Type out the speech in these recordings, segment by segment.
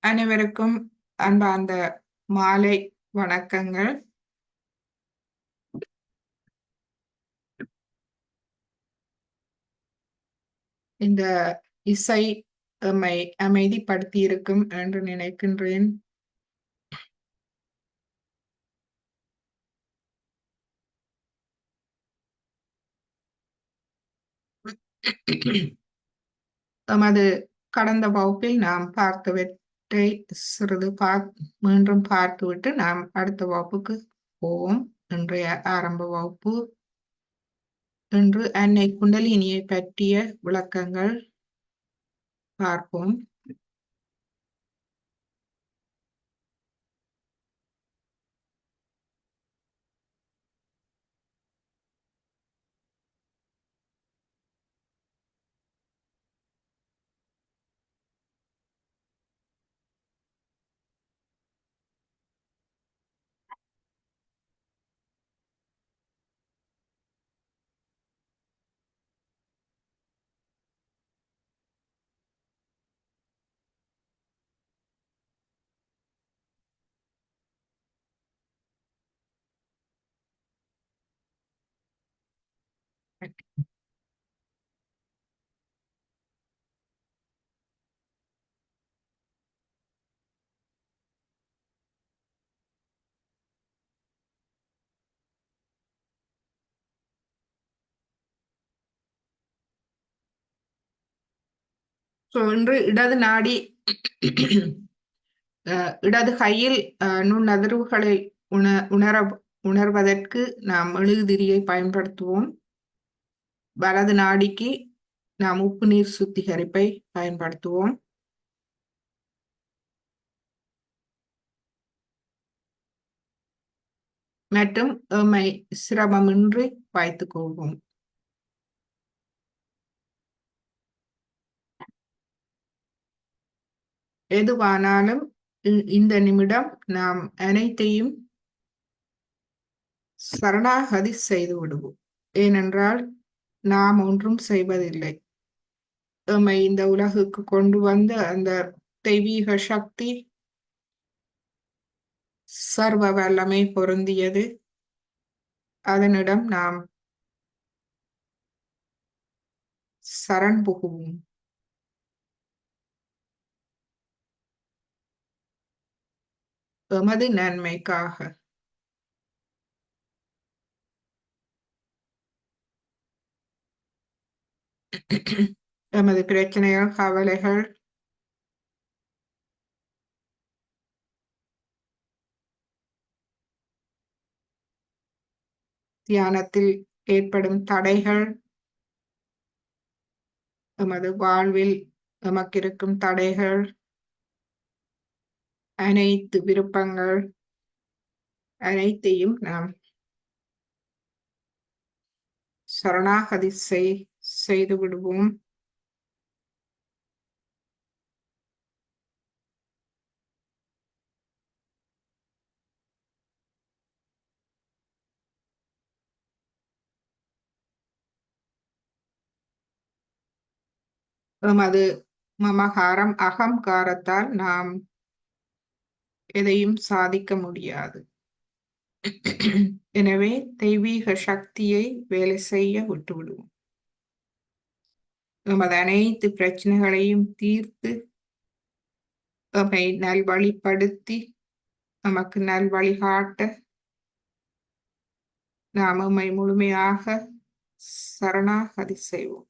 அனைவருக்கும் அன்பார்ந்த மாலை வணக்கங்கள். இந்த இசை எம்மை அமைதிப்படுத்தி இருக்கும் என்று நினைக்கின்றேன். எமது கடந்த வகுப்பில் நாம் பார்த்தவற்றை சிறிது மீண்டும் பார்த்துவிட்டு நாம் அடுத்த வகுப்புக்கு போவோம். இன்றைய ஆரம்ப வகுப்பு. இன்று அன்னை குண்டலினியை பற்றிய விளக்கங்கள் பார்ப்போம். இன்று இடது நாடி இடது கையில் நுண்ணதிர்வுகளை உணர்வதற்கு நாம் மெழுகுதிரியை பயன்படுத்துவோம். வலது நாடிக்கு நாம் உப்பு நீர் சுத்திகரிப்பை பயன்படுத்துவோம். மற்றும் எம்மை சிரமமின்றி வைத்துக் கொள்வோம். எதுவானாலும் இந்த நிமிடம் நாம் அனைத்தையும் சரணாகதி செய்து விடுவோம். ஏனென்றால் நாம் ஒன்றும் செய்வதில்லை. எம்மை இந்த உலகுக்கு கொண்டு வந்த அந்த தெய்வீக சக்தி சர்வ வல்லமை பொருந்தியது. அதனிடம் நாம் சரண் புகுவோம். எமது நன்மைக்காக. எமது பிரச்சனைகள், கவலைகள், தியானத்தில் ஏற்படும் தடைகள், எமது வாழ்வில் எமக்கிருக்கும் தடைகள், அனைத்து விருப்பங்கள் அனைத்தையும் நாம் சரணாகதி செய்து விடுவோம். எமது மமகாரம், அகங்காரத்தால் நாம் எதையும் சாதிக்க முடியாது. எனவே தெய்வீக சக்தியை வேலை செய்ய விட்டுவிடுவோம். எமது அனைத்து பிரச்சனைகளையும் தீர்த்து எம்மை நல்வழிப்படுத்தி நமக்கு நல்வழிகாட்ட நாம் எம்மை முழுமையாக சரணாகதி செய்வோம்.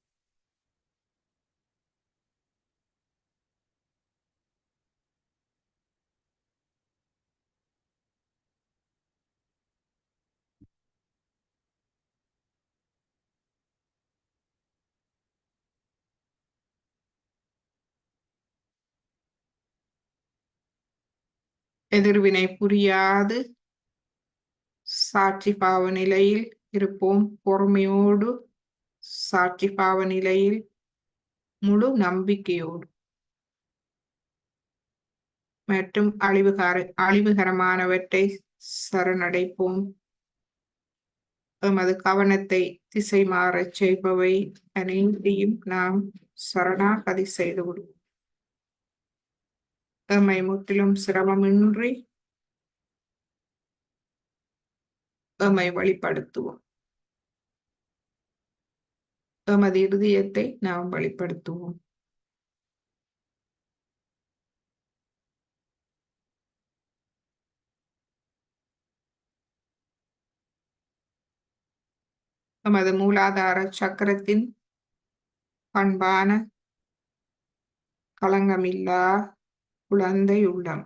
எதிர்வினை புரியாது சாட்சி பாவ நிலையில் இருப்போம். பொறுமையோடு சாட்சி பாவ நிலையில் முழு நம்பிக்கையோடு மற்றும் அழிவுகரமானவற்றை சரணடைப்போம். எமது கவனத்தை திசை மாறச் செய்பவை அனைத்தையும் நாம் சரணாகதி செய்து விடுவோம். எம்மை முற்றிலும் சிரமமின்றி எம்மை வழிப்படுத்துவோம். எமது இருதயத்தை நாம் வழிப்படுத்துவோம். எமது மூலாதார சக்கரத்தின் பண்பான களங்கமில்லா குழந்தை உள்ளம்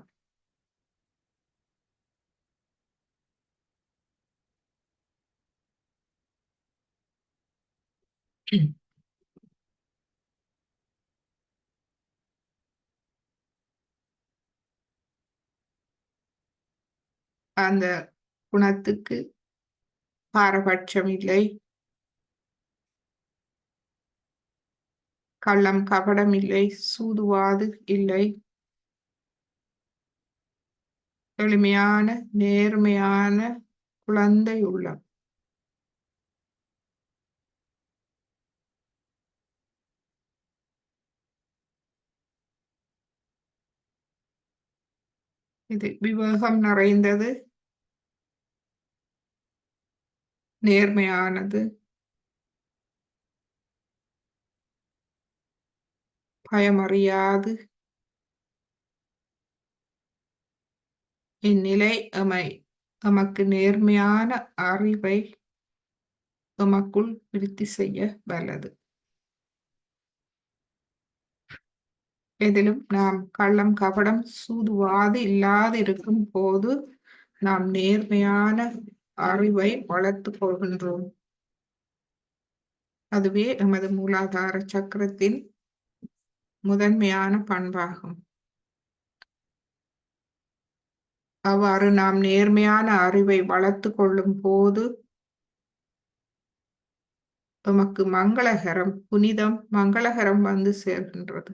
அந்த குணத்துக்கு பாரபட்சம் இல்லை, கள்ளம் கபடம் இல்லை, சூதுவாது இல்லை. எளிமையான நேர்மையான குழந்தை உள்ளம். இது விவேகம் நிறைந்தது, நேர்மையானது, பயமறியாது. இந்நிலை எமக்கு நேர்மையான அறிவை எமக்குள் விருத்தி செய்ய வல்லது. எதிலும் நாம் கள்ளம் கபடம் சூதுவாது இல்லாது இருக்கும் போது நாம் நேர்மையான அறிவை வளர்த்துக் கொள்கின்றோம். அதுவே எமது மூலாதார சக்கரத்தின் முதன்மையான பண்பாகும். அவ்வாறு நாம் நேர்மையான அறிவை வளர்த்து கொள்ளும் போது எமக்கு மங்களகரம், புனிதம், மங்களகரம் வந்து சேர்கின்றது.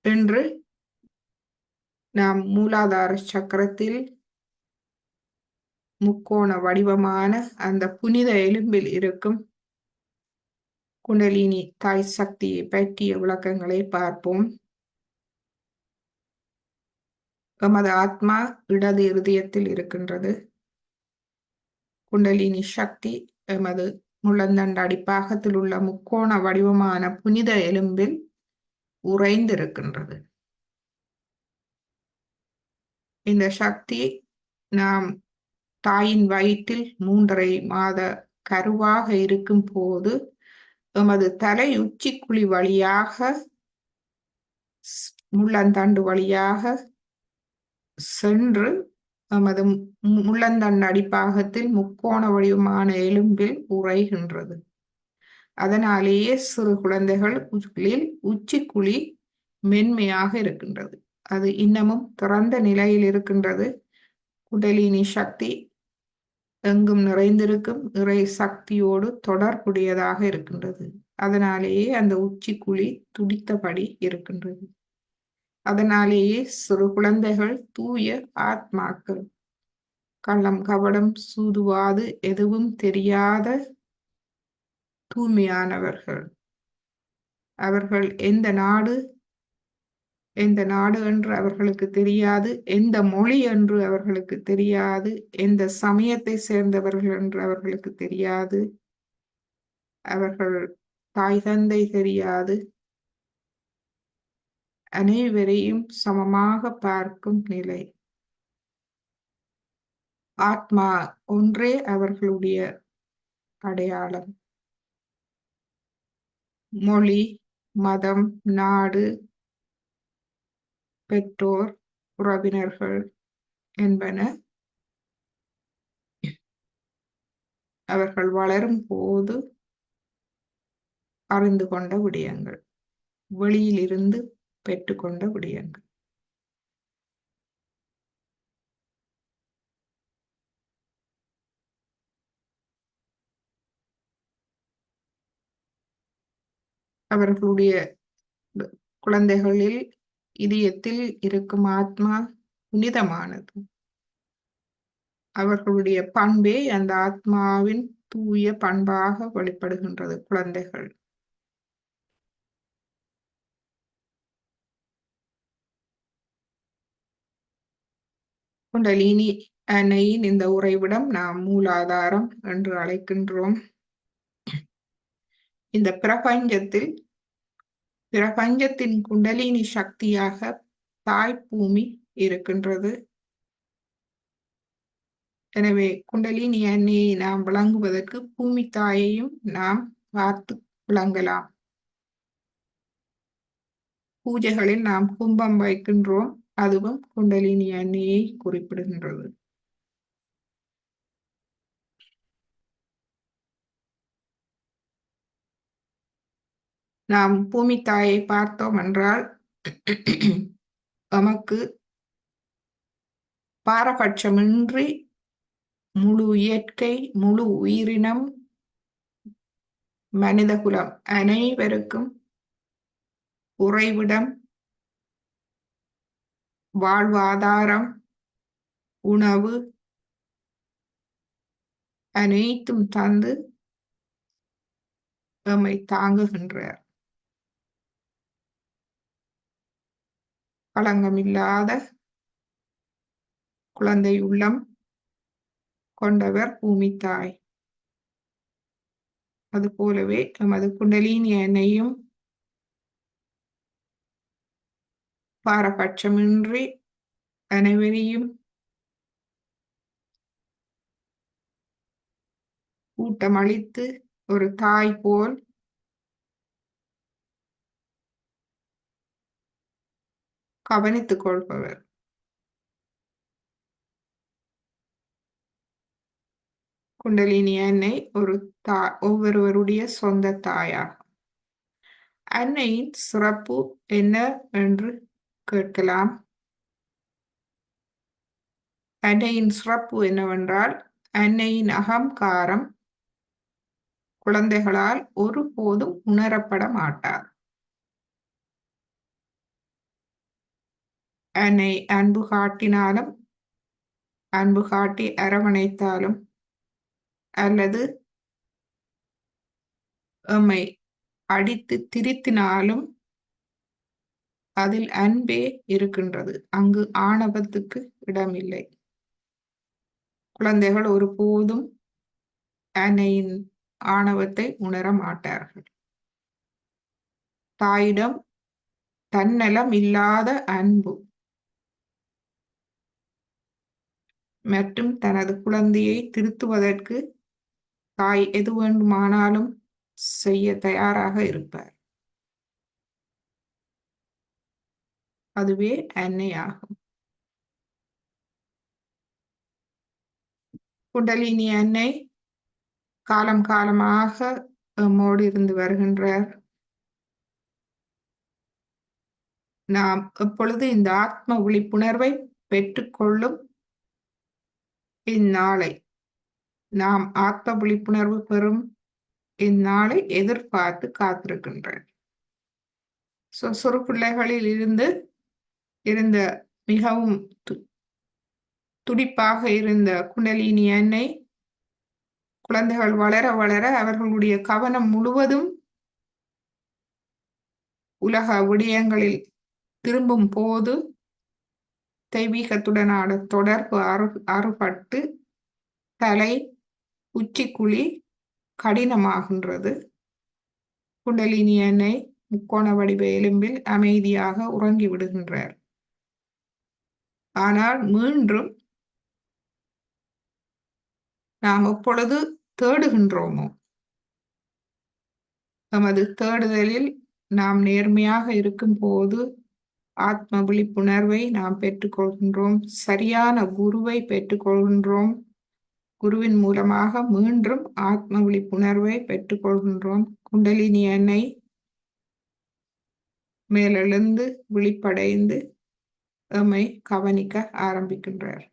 என்று நாம் மூலாதார சக்கரத்தில் முக்கோண வடிவமான அந்த புனித எலும்பில் இருக்கும் குண்டலினி தாய் சக்தியை பற்றிய விளக்கங்களை பார்ப்போம். எமது ஆத்மா இடது இருதயத்தில் இருக்கின்றது. குண்டலினி சக்தி எமது முள்ளந்தண்டு அடிப்பாகத்தில் உள்ள முக்கோண வடிவமான புனித எலும்பில் உறைந்திருக்கின்றது. இந்த சக்தி நாம் தாயின் வயிற்றில் 3.5 மாத கருவாக இருக்கும் போது எமது தலை உச்சிக்குழி வழியாக முள்ளந்தண்டு வழியாக சென்று எமது முள்ளந்தண்டு அடிப்பாகத்தில் முக்கோண வடிவமான எலும்பில் உறைகின்றது. அதனாலேயே சிறு குழந்தைகளில் உச்சிக்குழி மென்மையாக இருக்கின்றது. அது இன்னமும் திறந்த நிலையில் இருக்கின்றது. குண்டலினி சக்தி எங்கும் நிறைந்திருக்கும் இறை சக்தியோடு தொடர்புடையதாக இருக்கின்றது. அதனாலேயே அந்த உச்சிக்குழி துடித்தபடி இருக்கின்றது. அதனாலேயே சிறு குழந்தைகள் தூய ஆத்மாக்கள், கள்ளம் கபடம் சூதுவாது எதுவும் தெரியாத தூய்மையானவர்கள். அவர்கள் எந்த நாடு என்று அவர்களுக்கு தெரியாது, எந்த மொழி என்று அவர்களுக்கு தெரியாது, எந்த சமயத்தை சேர்ந்தவர்கள் என்று அவர்களுக்கு தெரியாது, அவர்கள் தாய் தந்தை தெரியாது. அனைவரையும் சமமாக பார்க்கும் நிலை. ஆத்மா ஒன்றே அவர்களுடைய அடையாளம். மொழி, மதம், நாடு, பெற்றோர், உறவினர்கள் என்பன அவர்கள் வளரும் போது அறிந்து கொண்ட விடயங்கள், வெளியிலிருந்து பெற்றுக்கொண்ட விடயங்கள். அவர்களுடைய குழந்தைகளில் இதயத்தில் இருக்கும் ஆத்மா புனிதமானது. அவர்களுடைய பண்பே அந்த ஆத்மாவின் தூய பண்பாக வெளிப்படுகின்றது. குழந்தைகள் குண்டலினி அன்னையின் இந்த உறைவிடம் நாம் மூலாதாரம் என்று அழைக்கின்றோம். இந்த பிரபஞ்சத்தின் குண்டலினி சக்தியாக தாய் பூமி இருக்கின்றது. எனவே குண்டலினி அன்னையை நாம் விளங்குவதற்கு பூமி தாயையும் நாம் பார்த்து விளங்கலாம். பூஜைகளில் நாம் கும்பம் வைக்கின்றோம், அதுவும் குண்டலினி அன்னையை குறிப்பிடுகின்றது. நாம் பூமி தாயை பார்த்தோம் என்றால் நமக்கு பாரபட்சமின்றி முழு இயற்கை, முழு உயிரினம், மனிதகுலம் அனைவருக்கும் உறைவிடம், வாழ்வாதாரம், உணவு அனைத்தும் தந்து எம்மை தாங்குகின்றார். களங்கமில்லாத குழந்தை உள்ளம் கொண்டவர் பூமி தாய். அதுபோலவே எமது குண்டலினி அன்னையும் பாரபட்சமின்றி அனைவரையும் ஊட்டமளித்து ஒரு தாய் போல் கவனித்துக் கொள்பவர். குண்டலினி அன்னை ஒவ்வொருவருடைய சொந்த தாயாகும். அன்னையின் சிறப்பு என்ன என்று கேட்கலாம். அன்னையின் சிறப்பு என்னவென்றால், அன்னையின் அகங்காரம் குழந்தைகளால் ஒருபோதும் உணரப்பட மாட்டார். அன்னை அன்பு காட்டினாலும், அன்பு காட்டி அரவணைத்தாலும், அல்லது எம்மை அடித்து திருத்தினாலும் அதில் அன்பே இருக்கின்றது. அங்கு ஆணவத்துக்கு இடமில்லை. குழந்தைகள் ஒருபோதும் அன்னையின் ஆணவத்தை உணர மாட்டார்கள். தாயிடம் தன்னலம் இல்லாத அன்பு மற்றும் தனது குழந்தையை திருத்துவதற்கு தாய் எது வேண்டுமானாலும் செய்ய தயாராக இருப்பார். அதுவே அன்னை ஆகும். குண்டலினி அன்னை காலம் காலமாக நம்மோடு இருந்து வருகின்றார். நாம் எப்பொழுது இந்த ஆத்ம விழிப்புணர்வை பெற்றுக்கொள்ளும் இந்நாளை, நாம் ஆத்ம விழிப்புணர்வு பெறும் இந்நாளை எதிர்பார்த்து காத்திருக்கின்றனர். சிறு பிள்ளைகளில் இருந்த மிகவும் துடிப்பாக இருந்த குண்டலினி அன்னை குழந்தைகள் வளர வளர அவர்களுடைய கவனம் முழுவதும் உலக விடயங்களில் திரும்பும் போது தெய்வீகத்துடனான தொடர்பு அறுபட்டு தலை உச்சிக்குழி கடினமாகின்றது. குண்டலினி அன்னை முக்கோண வடிவ எலும்பில் அமைதியாக உறங்கி விடுகின்றார். ஆனால் மீண்டும் நாம் எப்பொழுது தேடுகின்றோமோ, நமது தேடுதலில் நாம் நேர்மையாக இருக்கும் போது ஆத்ம விழிப்புணர்வை நாம் பெற்றுக்கொள்கின்றோம். சரியான குருவை பெற்றுக்கொள்கின்றோம். குருவின் மூலமாக மீண்டும் ஆத்ம விழிப்புணர்வை பெற்றுக்கொள்கின்றோம். குண்டலினி அன்னை மேலெழுந்து விழிப்படைந்து எம்மை கவனிக்க ஆரம்பிக்கின்றார்.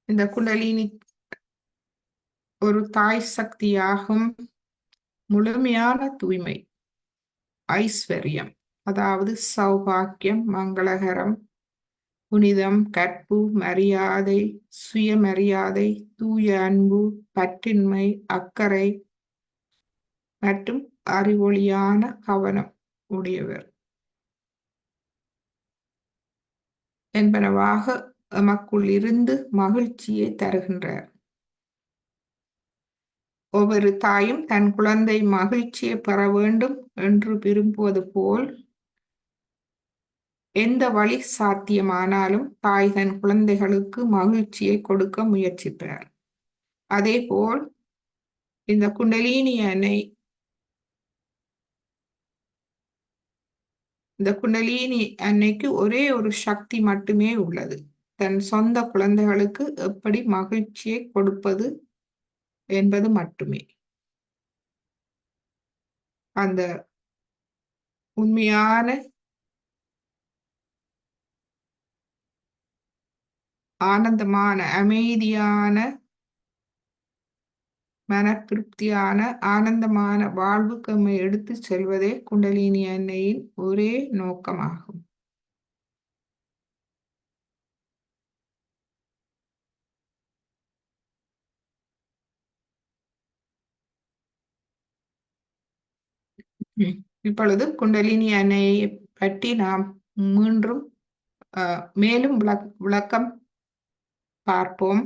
இந்த குண்டலினி ஒரு தாய் சக்தியாகும். முழுமையான தூய்மை, ஐஸ்வர்யம், அதாவது சௌபாக்கியம், மங்களகரம், புனிதம், கற்பு, மரியாதை, சுயமரியாதை, தூய அன்பு, பற்றின்மை, அக்கறை மற்றும் அறிவொளியான கவனம் உடையவர் என்பனவாக எமக்குள் இருந்து மகிழ்ச்சியை தருகின்றார். ஒவ்வொரு தாயும் தன் குழந்தை மகிழ்ச்சியை பெற வேண்டும் என்று விரும்புவது போல் எந்த வழி சாத்தியமானாலும் தாய் தன் குழந்தைகளுக்கு மகிழ்ச்சியை கொடுக்க முயற்சிப்பார். அதேபோல் இந்த குண்டலினி அன்னைக்கு ஒரே ஒரு சக்தி மட்டுமே உள்ளது. தன் சொந்த குழந்தைகளுக்கு எப்படி மகிழ்ச்சியை கொடுப்பது என்பது மட்டுமே. அந்த உண்மையான ஆனந்தமான, அமைதியான, மன திருப்தியான, ஆனந்தமான வாழ்வுக்கு நம்மை எடுத்து செல்வதே குண்டலினி அன்னையின் ஒரே நோக்கமாகும். இப்பொழுது குண்டலினி அன்னையை பற்றி நாம் மீண்டும் மேலும் விளக்கம் பார்ப்போம்.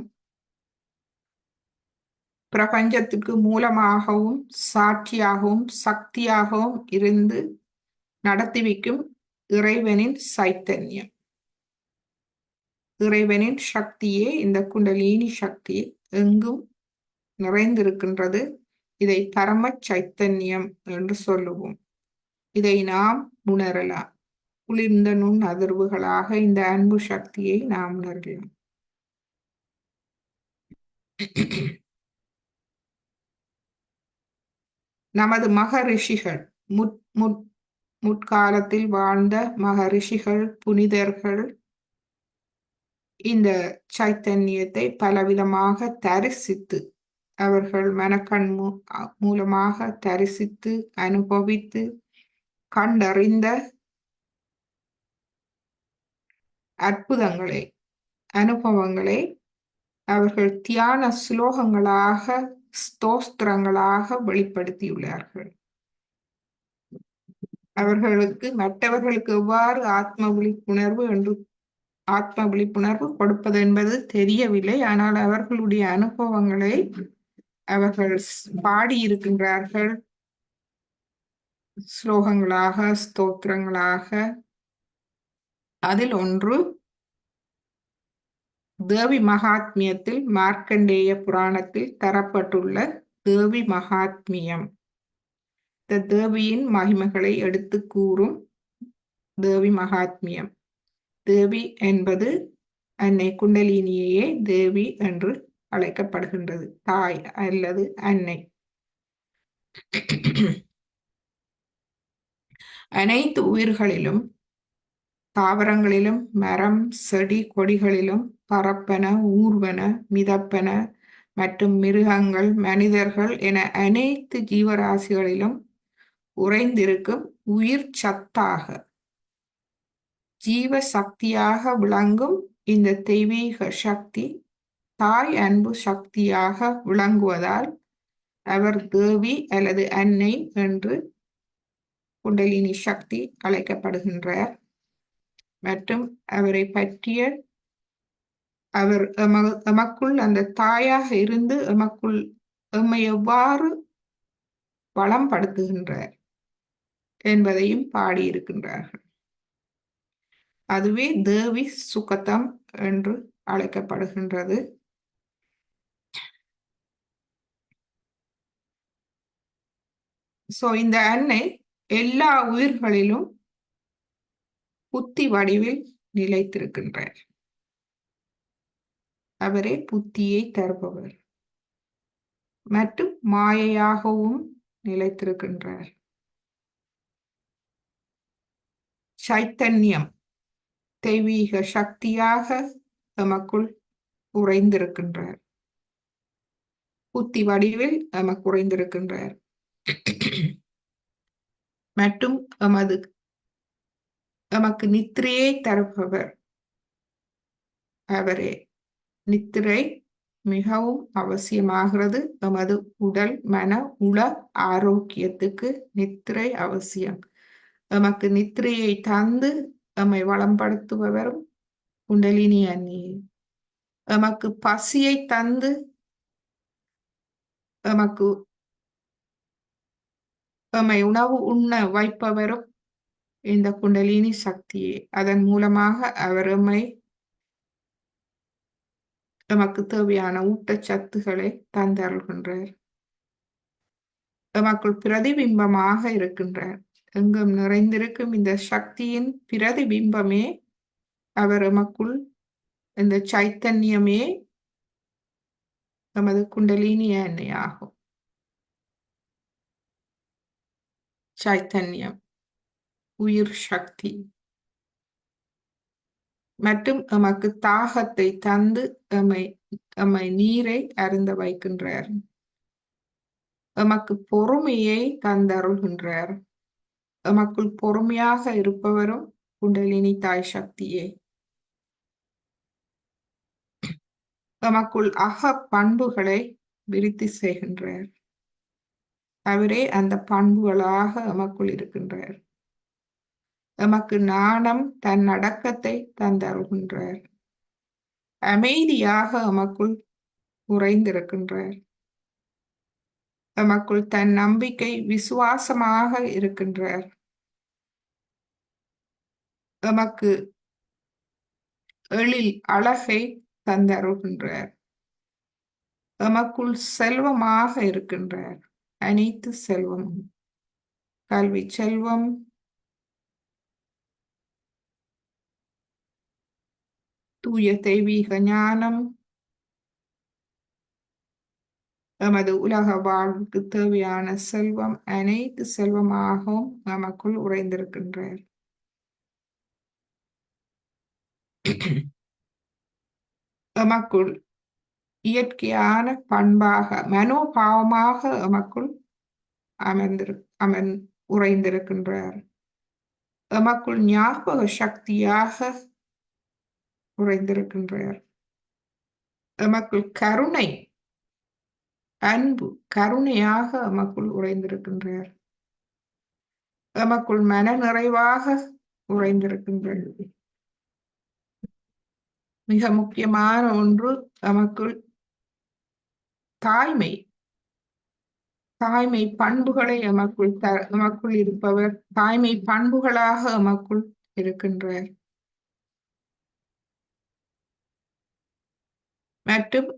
பிரபஞ்சத்துக்கு மூலமாகவும் சாட்சியாகவும் சக்தியாகவும் இருந்து நடத்தி வைக்கும் இறைவனின் சைத்தன்யம், இறைவனின் சக்தியே இந்த குண்டலினி சக்தி எங்கும் நிறைந்திருக்கின்றது. இதை பரம சைத்தன்யம் என்று சொல்லுவோம். இதை நாம் உணரலாம். குளிர்ந்த நுண் அதிர்வுகளாக இந்த அன்பு சக்தியை நாம் உணரலாம். நமது மகரிஷிகள், முற்காலத்தில் வாழ்ந்த மகரிஷிகள், புனிதர்கள் இந்த சைத்தன்யத்தை பலவிதமாக தரிசித்து, அவர்கள் மனக்கண் மூலமாக தரிசித்து அனுபவித்து கண்டறிந்த அற்புதங்களை, அனுபவங்களை அவர்கள் தியான ஸ்லோகங்களாக, ஸ்தோஸ்திரங்களாக வெளிப்படுத்தியுள்ளார்கள். அவர்களுக்கு மற்றவர்களுக்கு எவ்வாறு ஆத்ம விழிப்புணர்வு கொடுப்பது என்பது தெரியவில்லை. ஆனால் அவர்களுடைய அனுபவங்களை அவர்கள் பாடியிருக்கின்றார்கள், ஸ்லோகங்களாக, ஸ்தோத்திரங்களாக. அதில் ஒன்று தேவி மகாத்மியத்தில், மார்க்கண்டேய புராணத்தில் தரப்பட்டுள்ள தேவி மகாத்மியம். இந்த தேவியின் மகிமைகளை எடுத்து கூறும் தேவி மகாத்மியம். தேவி என்பது அன்னை குண்டலினியே தேவி என்று அழைக்கப்படுகின்றது, தாய் அல்லது அன்னை. அனைத்து உயிர்களிலும், தாவரங்களிலும், மரம், செடி, கொடிகளிலும், பறப்பன, ஊர்வன, மிதப்பன மற்றும் மிருகங்கள், மனிதர்கள் என அனைத்து ஜீவராசிகளிலும் உறைந்திருக்கும் உயிர் சத்தாக, ஜீவ சக்தியாக விளங்கும் இந்த தெய்வீக சக்தி தாய் அன்பு சக்தியாக விளங்குவதால் அவர் தேவி அல்லது அன்னை என்று குண்டலினி சக்தி அழைக்கப்படுகின்றார். மற்றும் அவரை பற்றிய அவர் எமக்குள் அந்த தாயாக இருந்து எம்மை எவ்வாறு வளம்படுத்துகின்றார் என்பதையும் பாடியிருக்கின்றார்கள். அதுவே தேவி சுகதம் என்று அழைக்கப்படுகின்றது. இந்த அன்னை எல்லா உயிர்களிலும் புத்தி வடிவில் நிலைத்திருக்கின்றார். அவரே புத்தியை தருபவர் மற்றும் மாயையாகவும் நிலைத்திருக்கின்றார். சைத்தன்யம் தெய்வீக சக்தியாக எமக்குள் உறைந்திருக்கின்றார். புத்தி வடிவில் எமக்கு உறைந்திருக்கின்றார் மற்றும் எமக்கு நித்திரையை தருபவர் அவரே. நித்திரை மிகவும் அவசியமாகிறது. எமது உடல் மன உள ஆரோக்கியத்துக்கு நித்திரை அவசியம். எமக்கு நித்திரையை தந்து எம்மை வளம்படுத்துபவரும் குண்டலினி அன்னியே. எமக்கு பசியை தந்து எம்மை உணவு உண்ண வைப்பவரும் இந்த குண்டலினி சக்தியே. அதன் மூலமாக அவர் எமக்கு தேவையான ஊட்டச்சத்துக்களை தந்தருள்கின்றார். எமக்குள் பிரதிபிம்பமாக இருக்கின்றார். எங்கும் நிறைந்திருக்கும் இந்த சக்தியின் பிரதிபிம்பமே அவர். எமக்குள் இந்த சைத்தன்யமே நமது குண்டலினி எண்ணெயாகும். சைத்தன்யம் உயிர் சக்தி மற்றும் எமக்கு தாகத்தை தந்து எம்மை நீரை அருந்த வைக்கின்றார். எமக்கு பொறுமையை தந்தருள்கின்றார். எமக்குள் பொறுமையாக இருப்பவரும் குண்டலினி தாய் சக்தியே. எமக்குள் அக பண்புகளை விருத்தி செய்கின்றார். அவரே அந்த பண்புகளாக எமக்குள் இருக்கின்றார். எமக்கு நாணம் தன் அடக்கத்தை தந்தருகின்றார். அமைதியாக எமக்குள் உறைந்திருக்கின்றார். எமக்குள் தன் நம்பிக்கை விசுவாசமாக இருக்கின்றார். எமக்கு எழில் அழகை தந்தருகின்றார். எமக்குள் செல்வமாக இருக்கின்றார். அனைத்து செல்வமும், கல்வி செல்வம், தூய தெய்வீக ஞானம், எமது உலக வாழ்வுக்கு தேவையான செல்வம், அனைத்து செல்வமாகவும் நமக்குள் உறைந்திருக்கின்றார். எமக்குள் இயற்கையான பண்பாக மனோபாவமாக எமக்குள் உறைந்திருக்கின்றார். எமக்குள் ஞாபக சக்தியாக உறைந்திருக்கின்றார். எமக்குள் கருணை அன்பு கருணையாக எமக்குள் உறைந்திருக்கின்றார். எமக்குள் மன நிறைவாக உறைந்திருக்கின்றது. மிக முக்கியமான ஒன்று எமக்குள் தாய்மை பண்புகளை எமக்குள் இருப்பவர் தாய்மை பண்புகளாக எமக்குள் இருக்கின்றார். மற்றும்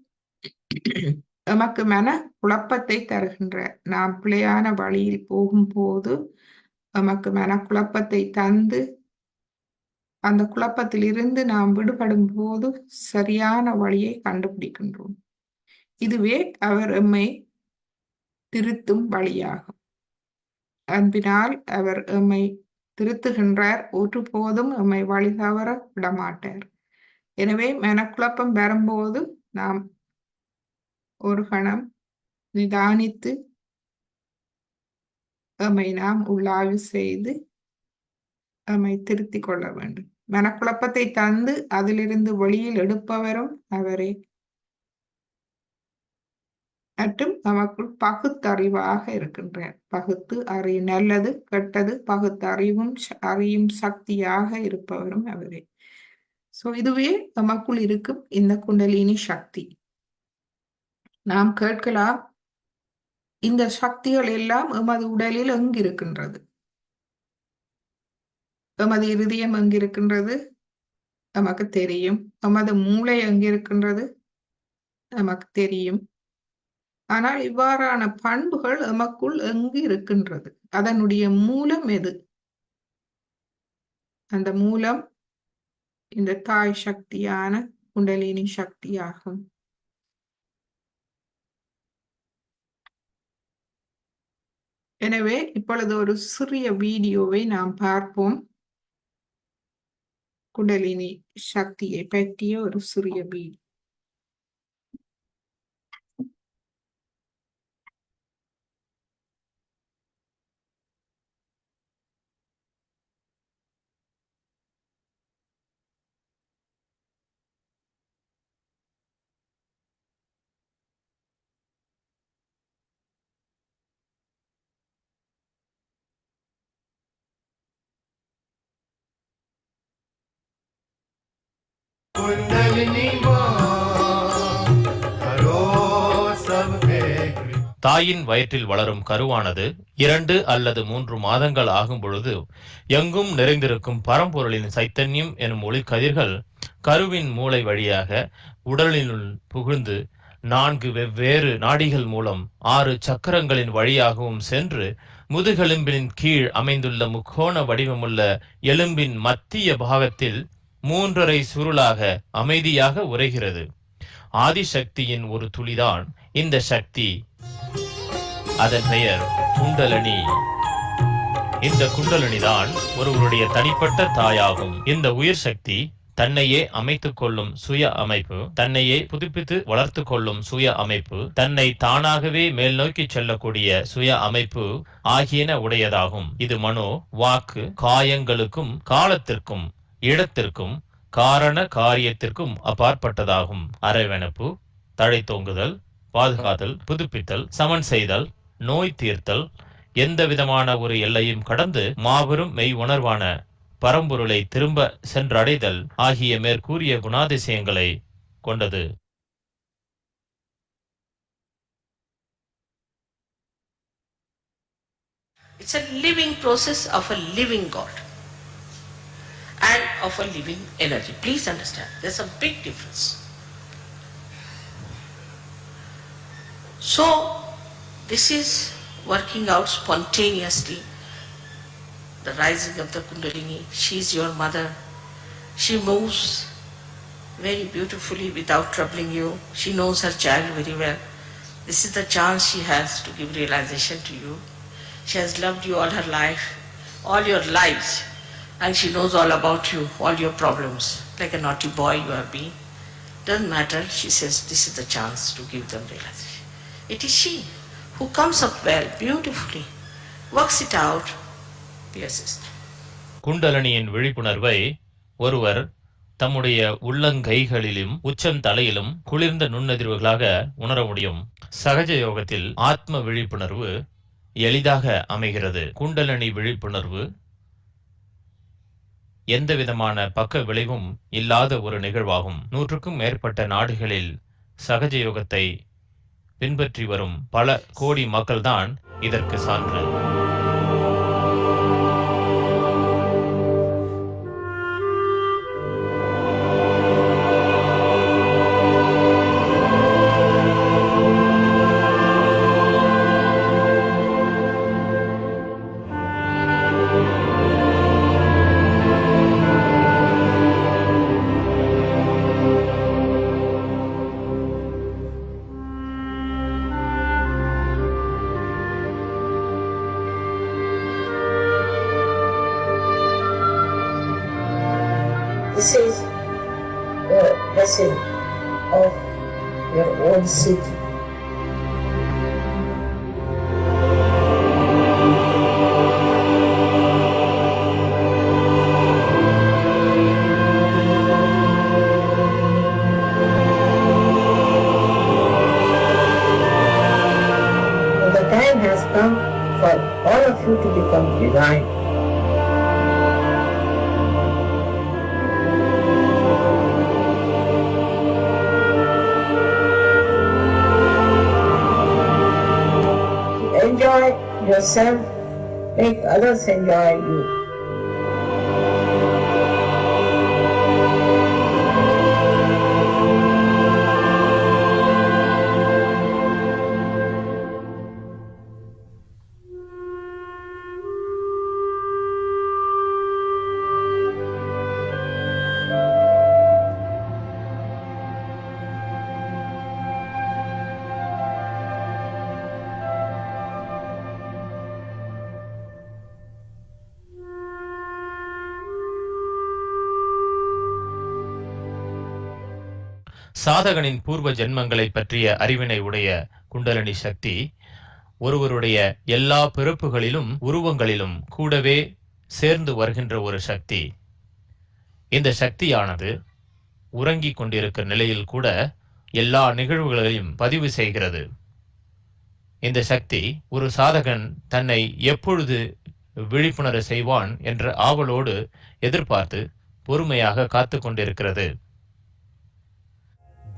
எமக்கு மன குழப்பத்தை தருகின்றார். நாம் பிழையான வழியில் போகும்போது எமக்கு மன குழப்பத்தை தந்து அந்த குழப்பத்தில் இருந்து நாம் விடுபடும் போது சரியான வழியை கண்டுபிடிக்கின்றோம். இதுவே அவர் எம்மை திருத்தும் வழியாகும். அன்பினால் அவர் எம்மை திருத்துகின்றார். ஒருபோதும் எம்மை வழி தவற விடமாட்டார். எனவே மனக்குழப்பம் வரும்போது நாம் ஒரு கணம் நிதானித்து எம்மை நாம் உள்ளாய்வு செய்து எம்மை திருத்திக் கொள்ள வேண்டும். மனக்குழப்பத்தை தந்து அதிலிருந்து வெளியில் எடுப்பவரும் அவரே. மற்றும் நமக்குள் பகுத்தறிவாக இருக்கின்றார். பகுத்து நல்லது கெட்டது அறியும் சக்தியாக இருப்பவரும் அவரே. இதுவே நமக்குள் இருக்கும் இந்த குண்டலினி சக்தி. நாம் கேட்கலாம், இந்த சக்திகள் எல்லாம் எமது உடலில் எங்கிருக்கின்றது? எமது இருதயம் எங்கிருக்கின்றது? நமக்கு தெரியும். எமது மூளை எங்கிருக்கின்றது? நமக்கு தெரியும். ஆனால் இவ்வாறான பண்புகள் எமக்குள் எங்கு இருக்கின்றது? அதனுடைய மூலம் எது? அந்த மூலம் இந்த தாய் சக்தியான குண்டலினி சக்தியாகும். எனவே இப்பொழுது ஒரு சிறிய வீடியோவை நாம் பார்ப்போம். குண்டலினி சக்தியை பற்றிய ஒரு சிறிய வீடியோ. தாயின் வயிற்றில் வளரும் கருவானது 2 அல்லது 3 மாதங்கள் ஆகும் பொழுது எங்கும் நிறைந்திருக்கும் பரம்பொருளின் சைத்தன்யம் எனும் ஒளிக்கதிர்கள் கருவின் மூளை வழியாக உடலினுள் புகுந்து 4 வெவ்வேறு நாடிகள் மூலம் 6 சக்கரங்களின் வழியாகவும் சென்று முதுகெலும்பின் கீழ் அமைந்துள்ள முக்கோண வடிவமுள்ள எலும்பின் மத்திய பாகத்தில் 3½ சுருளாக அமைதியாக உறைகிறது. ஆதிசக்தியின் ஒரு துளிதான் இந்த சக்தி. அதன் பெயர் குண்டலினி. இந்த குண்டலினி தான் ஒருவருடைய தனிப்பட்ட தாயாகும். இந்த உயிர் சக்தி தன்னையே அமைத்துக் கொள்ளும் சுய அமைப்பு, தன்னையே புதுப்பித்து வளர்த்து கொள்ளும் சுய அமைப்பு, தன்னை தானாகவே மேல் நோக்கி செல்லக்கூடிய சுய அமைப்பு ஆகியன உடையதாகும். இது மனோ, வாக்கு, காயங்களுக்கும் காலத்திற்கும் இடத்திற்கும் காரண காரியத்திற்கும் அப்பாற்பட்டதாகும். அரவணைப்பு, தழைத்தோங்குதல், பாதுகாத்தல், புதுப்பித்தல், சமன் செய்தல், நோய் தீர்த்தல், எந்த விதமான ஒரு எல்லையும் கடந்து மாபெரும் மெய் உணர்வான பரம்பொருளை திரும்ப சென்றடைதல் ஆகிய மேற்கூறிய குணாதிசயங்களை கொண்டது. It's a living process of a living God and of a living energy. Please understand, there's a big difference. So, this is working out spontaneously. The rising of the Kundalini. She is your mother. She moves very beautifully without troubling you. She knows her child very well. This is the chance she has to give realization to you. She has loved you all her life, all your lives, and she knows all about you, all your problems. Like a naughty boy you have been. Doesn't matter, she says this is the chance to give them realization. It is she who comes up well, beautifully, works it out, be assisted. குண்டலினியின் விழிப்புணர்வை ஒருவர் தம்முடைய உள்ளங்கைகளிலும் உச்சம் தலையிலும் குளிர்ந்த நுண்ணதிர்வுகளாக உணர முடியும். சகஜ யோகத்தில் ஆத்ம விழிப்புணர்வு எளிதாக அமைகிறது. குண்டலினி விழிப்புணர்வு எந்த விதமான பக்க விளைவும் இல்லாத ஒரு நிகழ்வாகும். 100க்கும் மேற்பட்ட நாடுகளில் சகஜ யோகத்தை பின்பற்றி வரும் பல கோடி மக்கள்தான் இதற்கு சான்று. This is the blessing of your own city. The time has come for all of you to become divine. Enjoy yourself, make others enjoy you. சாதகனின் பூர்வ ஜென்மங்களை பற்றிய அறிவினை உடைய குண்டலினி சக்தி ஒருவருடைய எல்லா பிறப்புகளிலும் உருவங்களிலும் கூடவே சேர்ந்து வருகின்ற ஒரு சக்தி. இந்த சக்தியானது உறங்கிக் கொண்டிருக்கிற நிலையில் கூட எல்லா நிகழ்வுகளையும் பதிவு செய்கிறது. இந்த சக்தி ஒரு சாதகன் தன்னை எப்பொழுது விழிப்புணர செய்வான் என்ற ஆவலோடு எதிர்பார்த்து பொறுமையாக காத்து கொண்டிருக்கிறது.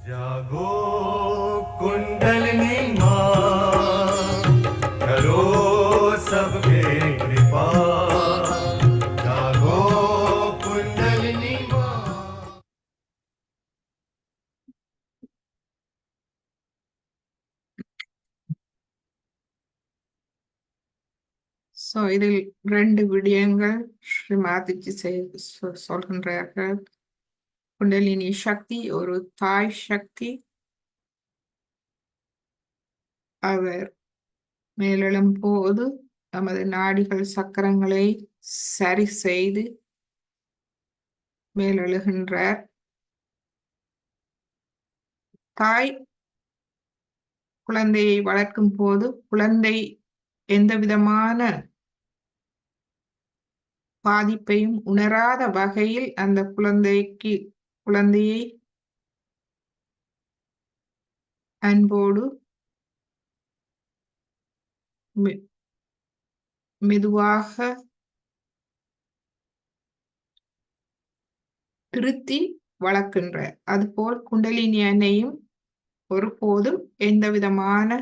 जागो कुंडलिनी माँ, करो सबके कृपा। जागो कुंडलिनी माँ। இதில் 2 விடயங்கள் ஸ்ரீ மாதாஜி சொல்கின்றார்கள். குண்டலினி சக்தி ஒரு தாய் சக்தி. அவர் மேலெழும் போது நமது நாடிகள் சக்கரங்களை சரி செய்து மேலெழுகின்றார். தாய் குழந்தையை வளர்க்கும் போது குழந்தை எந்த விதமான பாதிப்பையும் உணராத வகையில் அந்த குழந்தையை அன்போடு மெதுவாக திருத்தி வளர்க்கின்றார். அதுபோல் குண்டலினி அன்னையும் ஒருபோதும் எந்த விதமான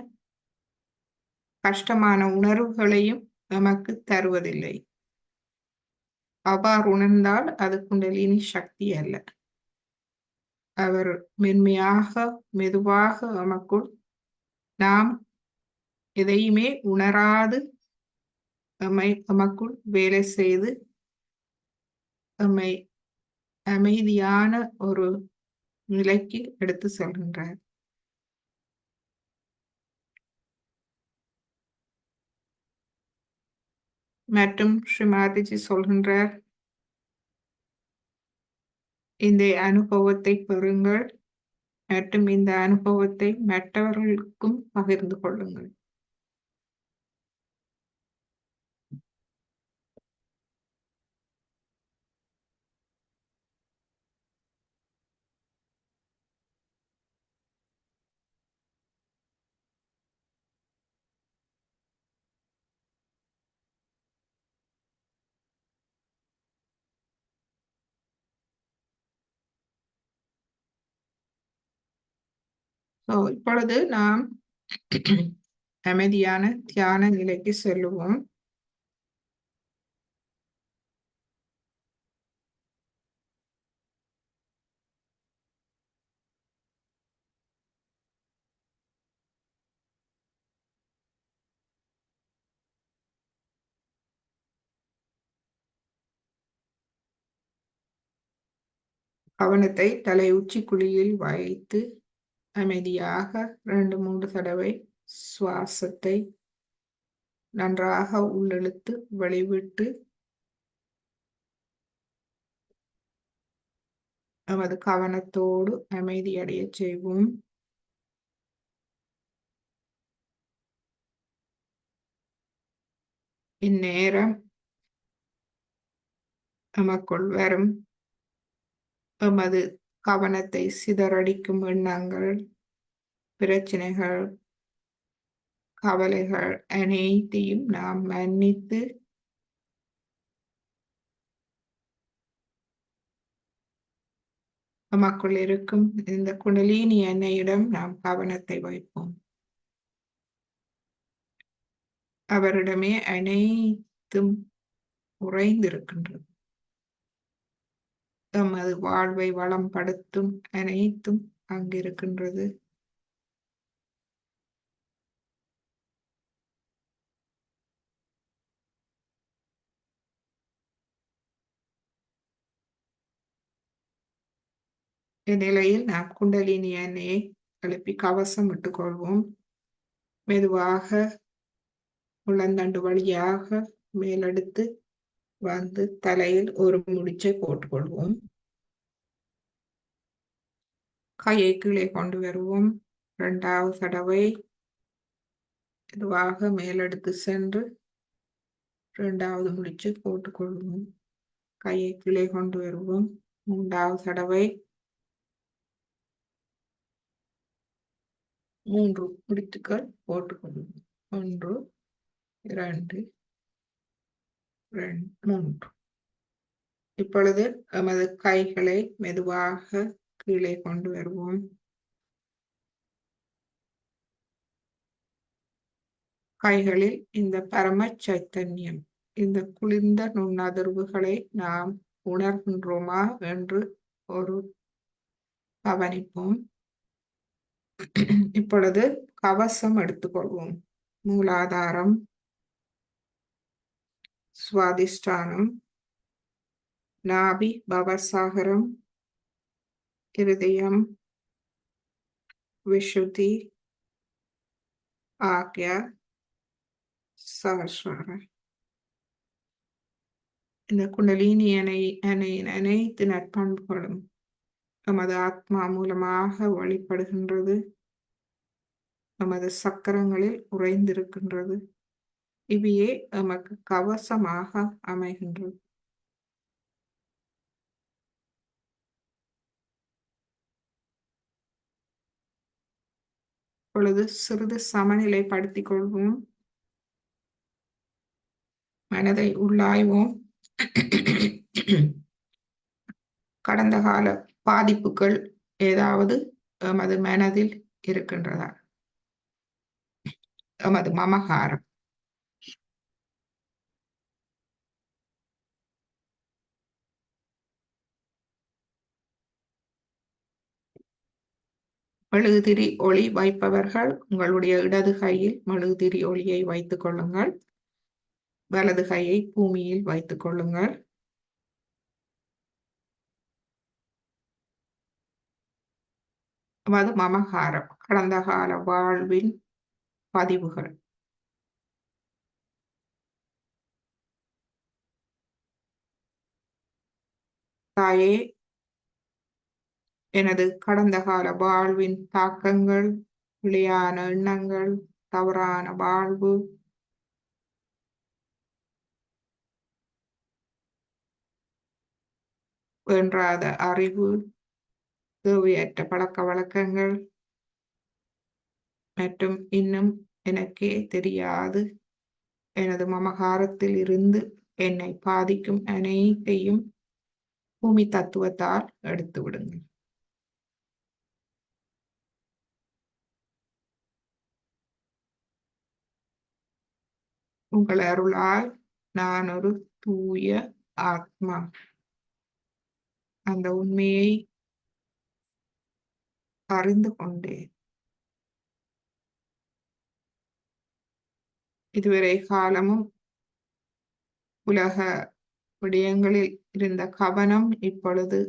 கஷ்டமான உணர்வுகளையும் நமக்கு தருவதில்லை. அவ்வாறு உணர்ந்தால் அது குண்டலினி சக்தி அல்ல. அவர் மென்மையாக மெதுவாக நாம் எதையுமே உணராது நமக்குள் வேலை செய்து நம்மை அமைதியான ஒரு நிலைக்கு எடுத்து செல்கின்றார். மற்றும் ஸ்ரீ மாதாஜி சொல்கின்றார், இந்த அனுபவத்தை பெறுங்கள் மற்றும் இந்த அனுபவத்தை மற்றவர்களுக்கும் பகிர்ந்து கொள்ளுங்கள். இப்பொழுது நாம் அமைதியான தியான நிலைக்கு செல்லுவோம். கவனத்தை தலை உச்சி குழியில் வைத்து அமைதியாக 2-3 தடவை சுவாசத்தை நன்றாக உள்ளிழுத்து வெளிவிட்டு நமது கவனத்தோடு அமைதியடைய செய்வோம். இந்நேரம் நமக்குள் வரும் எமது கவனத்தை சிதறடிக்கும் எண்ணங்கள், பிரச்சனைகள், கவலைகள் அனைத்தையும் நாம் மன்னித்து நமக்குள் இருக்கும் இந்த குண்டலினி அன்னையிடம் நாம் கவனத்தை வைப்போம். அவரிடமே அனைத்தும் உறைந்திருக்கின்றது. எமது வாழ்வை வளம்படுத்தும் அனைத்தும் அங்கிருக்கின்றது. இந்நிலையில் நாம் குண்டலினி அன்னையை எழுப்பி கவசம் இட்டுக் கொள்வோம். மெதுவாக உள்ளந்தண்டு வழியாக மேலெடுத்து வந்து தலையில் ஒரு முடிச்சை போட்டுக்கொள்வோம். கையை கீழே கொண்டு வருவோம். 2வது தடவை மெதுவாக மேலெடுத்து சென்று 2வது முடிச்சு போட்டுக்கொள்வோம். கையை கீழே கொண்டு வருவோம். 3வது தடவை 3 முடிச்சுக்கள் போட்டுக்கொள்வோம். 1 2 3. இப்பொழுது எமது கைகளை மெதுவாக கீழே கொண்டு வருவோம். கைகளில் இந்த பரம சைத்தன்யம், இந்த குளிர்ந்த நுண்ணதிர்வுகளை நாம் உணர்கின்றோமா என்று ஒரு கவனிப்போம். இப்பொழுது கவசம் எடுத்துக்கொள்வோம். மூலாதாரம், சுவாதிஷ்டானம், நாபி பவசாகரம், இருதயம், விஷுதி, ஆக்யா, சஹஸ்ரார. இந்த குண்டலினி அனைத்து நற்பண்புகளும் நமது ஆத்மா மூலமாக வழிபடுகின்றது. நமது சக்கரங்களில் உறைந்திருக்கின்றது. இவையே நமக்கு கவசமாக அமைகின்றது. இப்பொழுது சிறிது சமநிலைப்படுத்திக் கொள்வோம். மனதை உள்ளாய்வோம். கடந்த கால பாதிப்புகள் ஏதாவது எமது மனதில் இருக்கின்றதா? எமது மமகாரம், மெழுகுதிரி ஒளி வைப்பவர்கள் உங்களுடைய இடது கையில் மெழுகுதிரி ஒளியை வைத்துக் கொள்ளுங்கள். வலது கையை பூமியில் வைத்துக் கொள்ளுங்கள். அது மமகாரம், கடந்த கால வாழ்வின் பதிவுகள். தாயே, எனது கடந்த கால வாழ்வின் தாக்கங்கள், பிழையான எண்ணங்கள், தவறான வாழ்வு, வேண்டாத அறிவு, தேவையற்ற பழக்க வழக்கங்கள் மற்றும் இன்னும் எனக்கே தெரியாது எனது மமகாரத்தில் இருந்து என்னை பாதிக்கும் அனைத்தையும் பூமி தத்துவத்தால் எடுத்து விடுங்கள். உங்கள் அருளால் நான் ஒரு தூய ஆத்மா. அந்த உண்மையை அறிந்து கொண்டேன். இதுவரை காலமும் உலக விடயங்களில் இருந்த கவனம் இப்பொழுது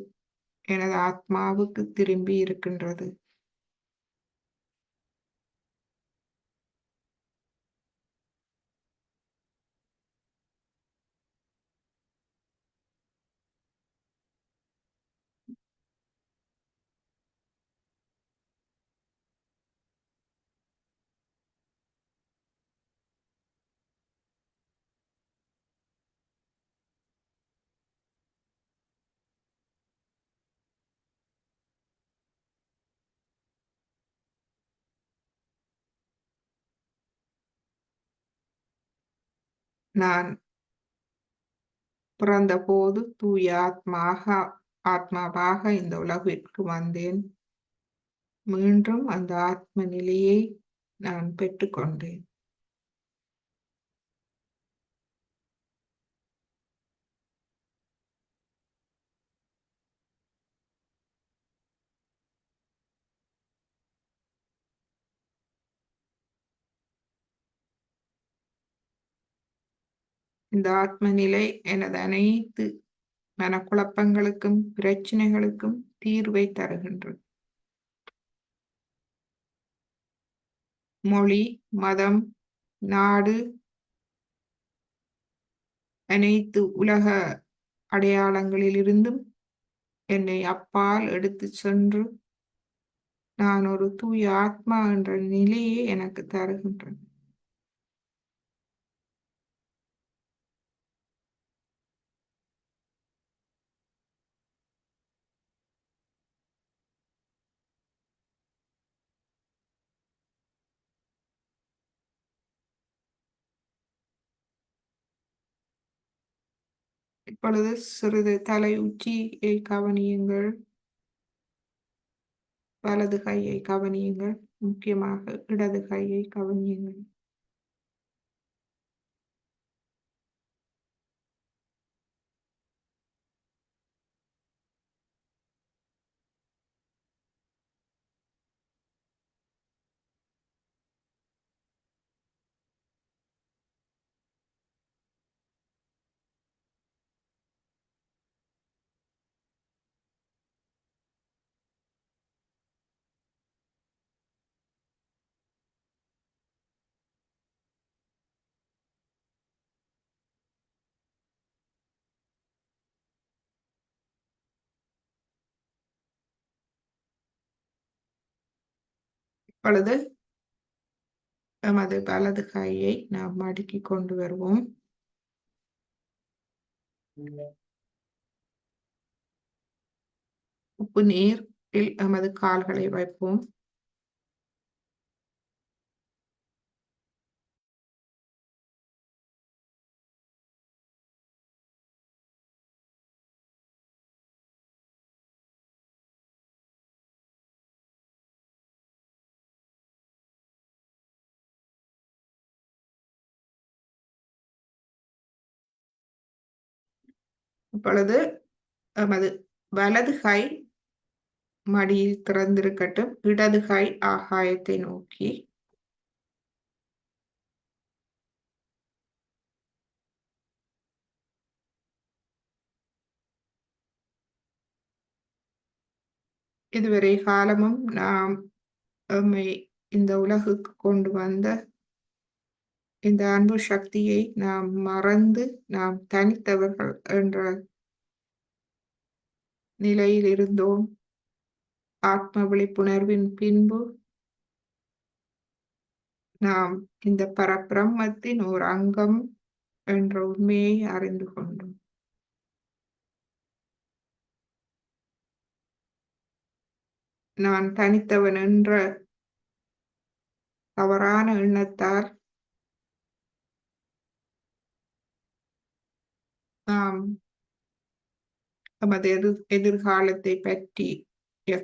எனது ஆத்மாவுக்கு திரும்பி இருக்கின்றது. நான் பிறந்தபோது தூய ஆத்மாவாக இந்த உலகிற்கு வந்தேன். மீண்டும் அந்த ஆத்ம நிலையை நான் பெற்றுக்கொண்டேன். இந்த ஆத்ம நிலை எனது அனைத்து மனக்குழப்பங்களுக்கும் பிரச்சனைகளுக்கும் தீர்வை தருகின்றது. மொழி, மதம், நாடு, அனைத்து உலக அடையாளங்களிலிருந்தும் என்னை அப்பால் எடுத்து சென்று நான் ஒரு தூய ஆத்மா என்ற நிலையை எனக்கு தருகின்றது. இப்பொழுது சிறிது தலை உச்சியை கவனியுங்கள். வலது கையை கவனியுங்கள். முக்கியமாக இடது கையை கவனியுங்கள். இப்பொழுது எமது வலது கையை நாம் மடக்கி கொண்டு வருவோம். உப்பு நீரில் எமது கால்களை வைப்போம். இப்பொழுது எமது வலது கை மடியில் திறந்திருக்கட்டும். இடது கை ஆகாயத்தை நோக்கி. இதுவரை காலமும் நாம் எம்மை இந்த உலகுக்கு கொண்டு வந்த இந்த அன்பு சக்தியை நாம் மறந்து நாம் தனித்தவர்கள் என்ற நிலையில் இருந்தோம். ஆத்ம விழிப்புணர்வின் பின்பு நாம் இந்த பரபிரம்மத்தின் ஒரு அங்கம் என்ற உண்மையை அறிந்து கொண்டோம். நான் தனித்தவன் என்ற தவறான எண்ணத்தால் நாம் நமது எதிர்காலத்தை பற்றி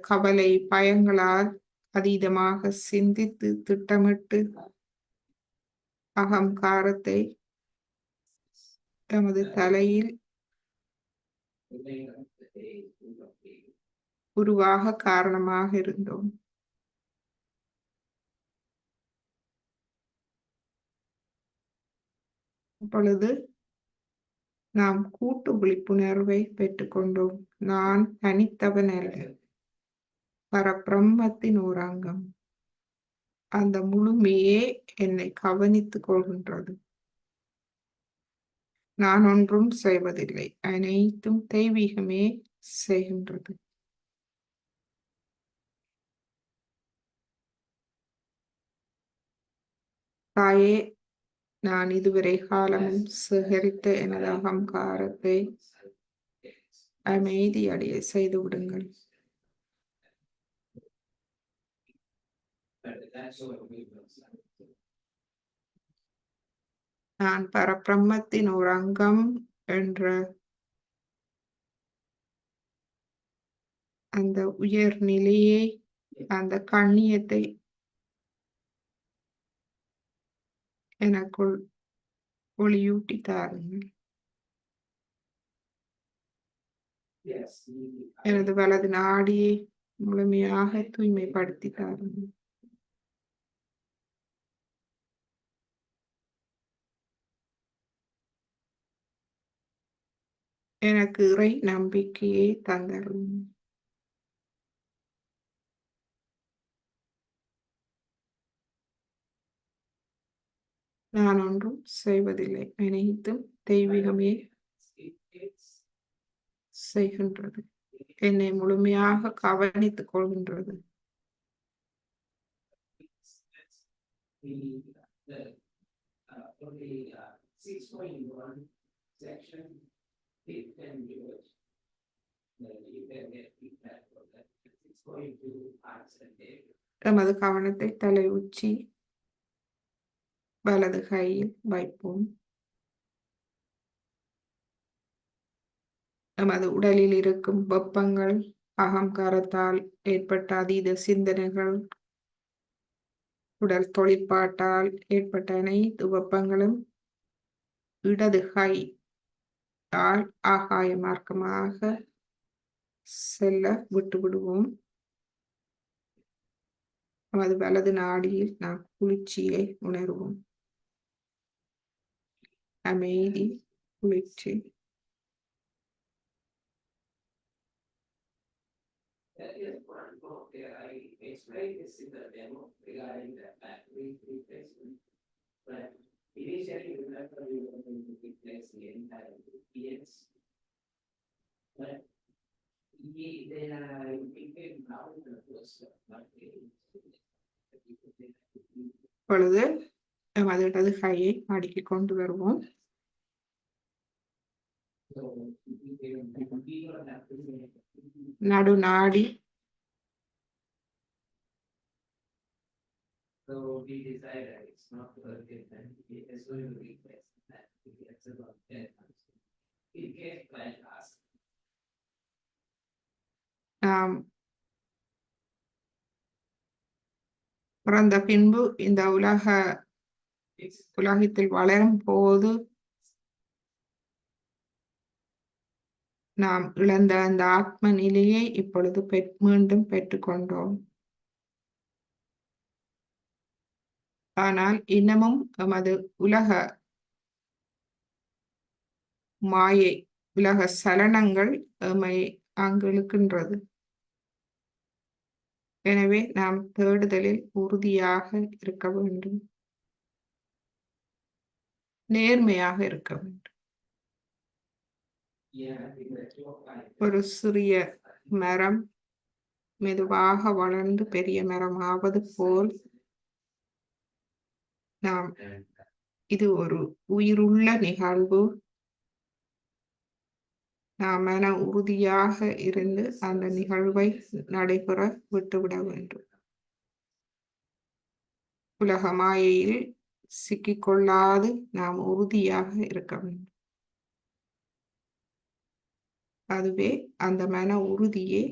கவலை பயங்களால் அதீதமாக சிந்தித்து திட்டமிட்டு அகங்காரத்தை தமது தலையில் உருவாக காரணமாக இருந்தோம். அப்பொழுது நாம் கூட்டு விழிப்புணர்வை பெற்றுக்கொண்டோம். நான் தனித்தவன் அல்ல, பரபிரம்மத்தின் ஒரு அங்கம். அந்த முழுமையே என்னை கவனித்துக் கொள்கின்றது. நான் ஒன்றும் செய்வதில்லை, அனைத்தும் தெய்வீகமே செய்கின்றது. தாயே, நான் இதுவரை காலமும் சேகரித்த எனது அகங்காரத்தை அமைதியடைய செய்து விடுங்கள். நான் பரபிரம்மத்தின் ஒரு அங்கம் என்ற அந்த உயர் நிலையை, அந்த கண்ணியத்தை எனக்குள் ஒளியூட்டி தாருங்கள். எனது வலது நாடியை முழுமையாக தூய்மைப்படுத்தி தாருங்கள். எனக்கு இறை நம்பிக்கையை தந்தரும். நான் ஒன்றும் செய்வதில்லை, அனைத்தும் தெய்வீகமே செய்கின்றது. என்னை முழுமையாக கவனித்துக் கொள்கின்றது. எமது கவனத்தை தலை உச்சி வலது கையில் வைப்போம். நமது உடலில் இருக்கும் வெப்பங்கள், அகங்காரத்தால் ஏற்பட்ட அதீத சிந்தனைகள், உடல் தொழிற்பாட்டால் ஏற்பட்ட அனைத்து வெப்பங்களும் இடது கை ஆகாய மார்க்கமாக செல்ல விட்டு விடுவோம். நமது வலது நாடியில் நாம் குளிர்ச்சியை உணர்வோம். அமைதி, குளிர்ச்சி. இப்பொழுது நமது இடது கையை மடக்கி கொண்டு வருவோம். நடுநாடி நாம் பிறந்த பின்பு இந்த உலகத்தில் வளரும் போது நாம் இழந்த அந்த ஆத்ம நிலையை இப்பொழுது மீண்டும் பெற்றுக்கொண்டோம். ஆனால் இன்னமும் எமது உலக மாயை, உலக சலனங்கள் எம்மை அங்கு இழுக்கின்றது. எனவே நாம் தேடுதலில் உறுதியாக இருக்க வேண்டும், நேர்மையாக இருக்க வேண்டும். ஒரு சிறிய மரம் மெதுவாக வளர்ந்து பெரிய மரமாவது போல் நாம், இது ஒரு உயிருள்ள நிகழ்வு. நாம் மன உறுதியாக இருந்து அந்த நிகழ்வை நடைபெற விட்டுவிட வேண்டும். உலக மாயையில் சிக்கிக்கொள்ளாது நாம் உறுதியாக இருக்க வேண்டும். அதுவே அந்த மன உறுதியே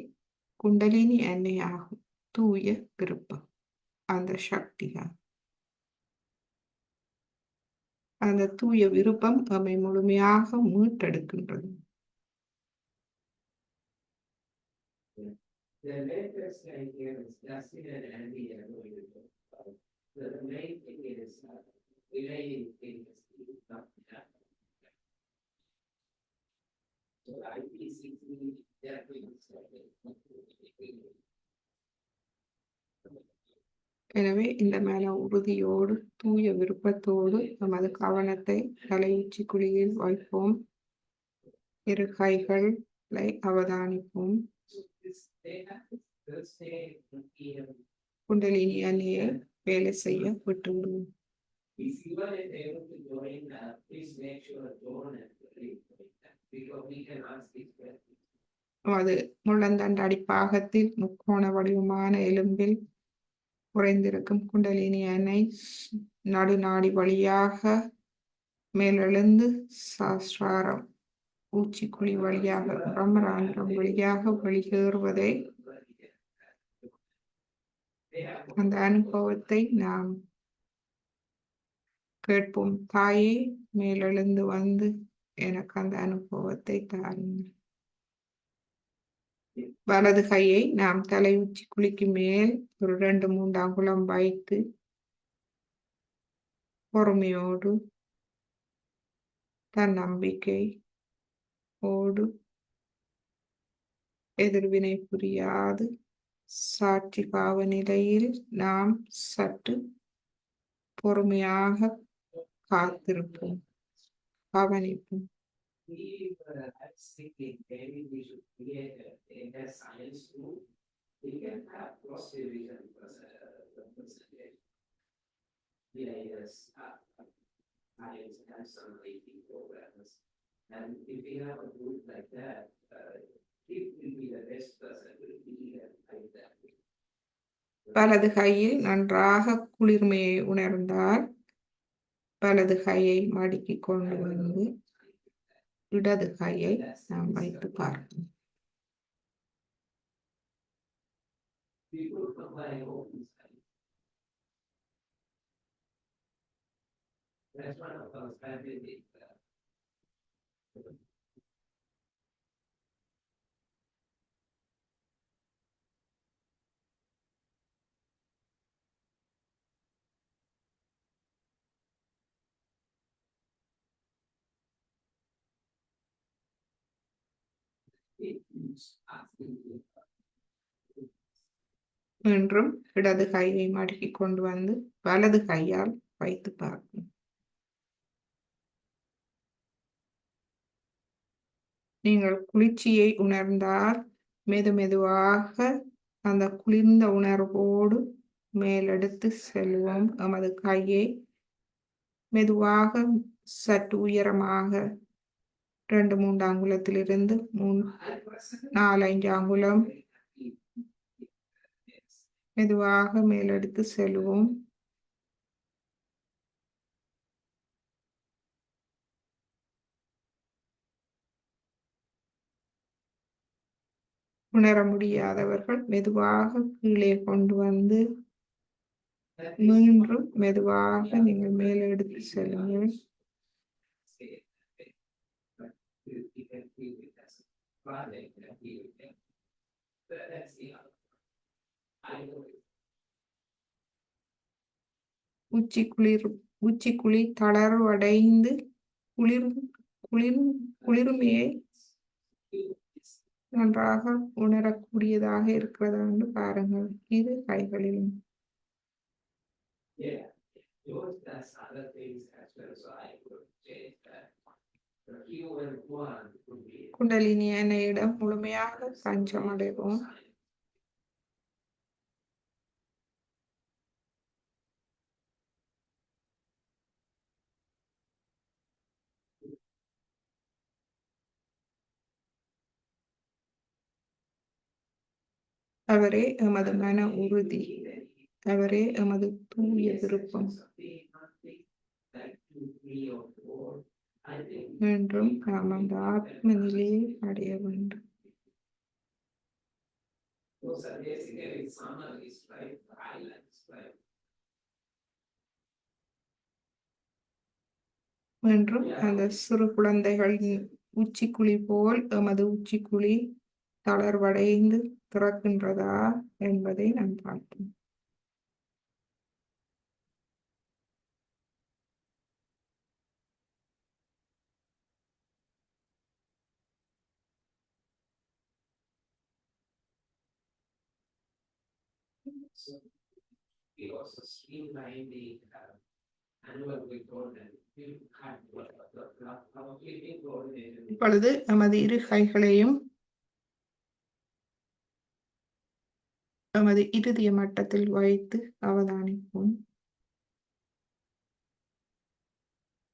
குண்டலினி எண்ணெயாகும், தூய விருப்பம், அந்த சக்தியாகும். அந்த தூய விருப்பம் நம்மை முழுமையாக மீட்டெடுக்கின்றது. எனவே இந்த மன உறுதியோடு தூய விருப்பத்தோடு நமது கவனத்தை தலை உச்சி குழியில் வைப்போம். இரு கைகளை அவதானிப்போம். குண்டலினி அணியை வேலை செய்ய விட்டுவிடுவோம். அது முழந்தண்டு அடிப்பாகத்தில் முக்கோண வடிவமான எலும்பில் குறைந்திருக்கும் குண்டலினி அணை நடுநாடி வழியாக மேலெழுந்து சாஸ்திராரம் ஊச்சிக்குழி வழியாக பிரம்மராந்திரம் வழியாக வெளியேறுவதை, அந்த அனுபவத்தை நாம் கேட்போம். தாயே, மேலெழுந்து வந்து எனக்கு அந்த அனுபவத்தை தாருங்கள். வலது கையை நாம் தலை உச்சி குழிக்கு மேல் ஒரு 2-3 அங்குலம் வைத்து பொறுமையோடு தன்னம்பிக்கை ஓடு எதிர்வினை புரியாது சாட்சி பாவ நிலையில் நாம் சற்று பொறுமையாக காத்திருப்போம், கவனிப்போம். வலது கையில் நன்றாக குளிர்மையை உணர்ந்தால் வலது கையை மடக்கிக் கொண்டு வந்து இடது கையை நாம் வைத்து பார்ப்போம். மீண்டும் இடது கையை மடக்கிக் கொண்டு வந்து வலது கையால் வைத்து பார்ப்போம். நீங்கள் குளிர்ச்சியை உணர்ந்தால் மெதுவாக அந்த குளிர்ந்த உணர்வோடு மேலெடுத்து செல்வோம். நமது கையை மெதுவாக சற்று உயரமாக 2-3 அங்குலத்திலிருந்து 4-5 அங்குலம் மெதுவாக மேலெடுத்து செல்வோம். உணர முடியாதவர்கள் மெதுவாக கீழே கொண்டு வந்து மீண்டும் மெதுவாக நீங்கள் மேலே எடுத்து செல்லுங்கள். உச்சிக்குழி தளர்வடைந்து குளிர்மையை நன்றாக உணரக்கூடியதாக இருக்கிறதா என்று பாருங்கள். இது கைகளிலும் குண்டலினி எண்ணெயிடம் முழுமையாக பஞ்சம் அடைவோம். அவரே எமது மன உறுதி, அவரே எமது தூய விருப்பம். என்றும் நாம் அந்த ஆத்ம நிலையை அடைய வேண்டும். என்றும் அந்த சிறு குழந்தைகளின் உச்சிக்குழி போல் எமது உச்சிக்குழி தளர்வடைந்து திறக்கின்றதா என்பதை நாம் பார்ப்போம். இப்பொழுது நமது இரு கைகளையும் நமது இருதய மட்டத்தில் வைத்து அவதானிப்போம்.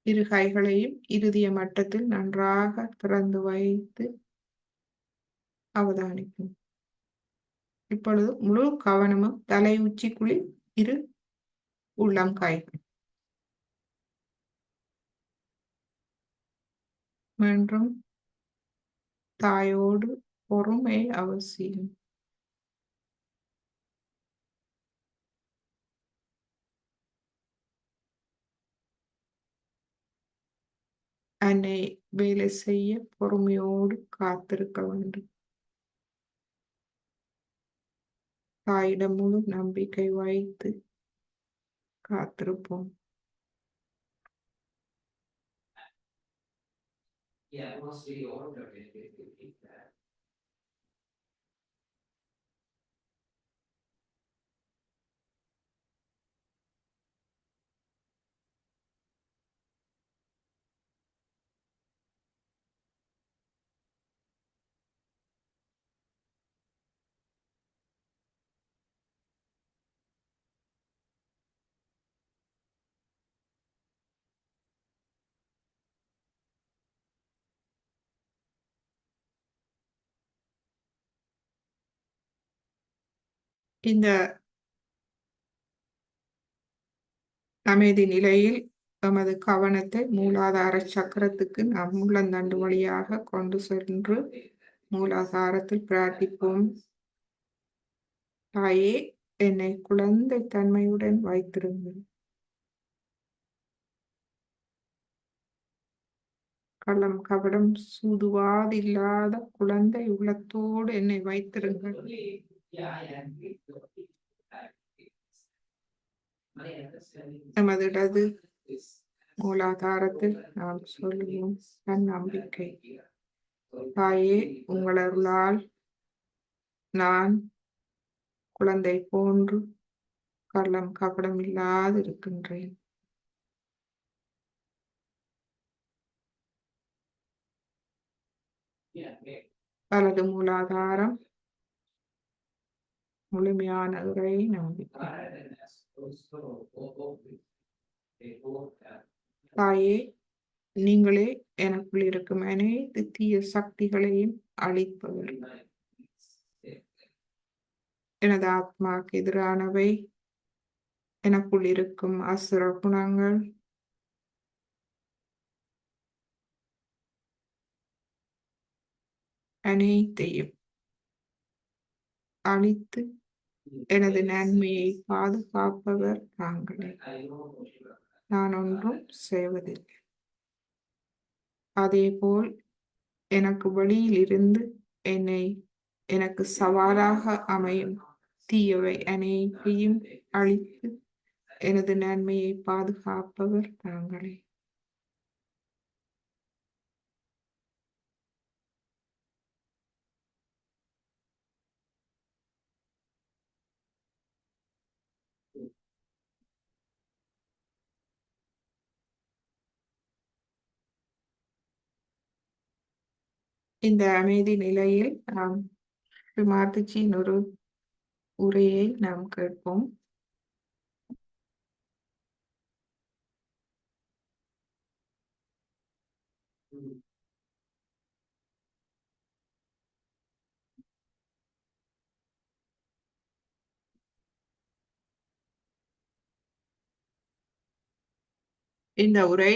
இரு கைகளையும் இருதய மட்டத்தில் நன்றாக திறந்து வைத்து அவதானிப்போம். இப்பொழுது முழு கவனமும் தலை உச்சிக்குழி இரு உள்ளம் கைகள். மீண்டும் தாயோடு பொறுமை அவசியம். அன்னை வேலை செய்ய பொறுமையோடு காத்திருக்க வேண்டும். தாயிடம் முழு நம்பிக்கை வைத்து காத்திருப்போம். இந்த அமைதி நிலையில் நமது கவனத்தை மூலாதார சக்கரத்துக்கு நாம் உள்ளந்தண்டு வழியாக கொண்டு சென்று மூலாதாரத்தில் பிரார்த்திப்போம். தாயே, என்னை குழந்தை தன்மையுடன் வைத்திருங்கள். கள்ளம் கபடம் சூதுவாதில்லாத குழந்தை உள்ளத்தோடு என்னை வைத்திருங்கள். நமது இடது மூலாதாரத்தில் நாம் சொல்லுவோம் தன்னம்பிக்கை. தாயே, உங்கள் அருளால் நான் குழந்தை போன்று கள்ளம் கபடம் இல்லாது இருக்கின்றேன். வலது மூலாதாரம் முழுமையான இறை நம்பிக்கை. தாயே, நீங்களே எனக்குள் இருக்கும் அனைத்து தீய சக்திகளையும் அழிப்பவர். எனது ஆத்மாக்கு எதிரானவை, எனக்குள் இருக்கும் அசுர குணங்கள், அனைத்தையும் அழித்து எனது நன்மையை பாதுகாப்பவர் நாங்களே. நான் ஒன்றும் செய்வதில்லை. அதேபோல் எனக்கு வழியில் இருந்து எனக்கு சவாலாக அமையும் தீயவை அனைத்தையும் அழித்து எனது நன்மையை பாதுகாப்பவர் நாங்களே. இந்த அமைதி நிலையில் நாம் மாத்துச்சியின் ஒரு உரையை நாம் கேட்போம். இந்த உரை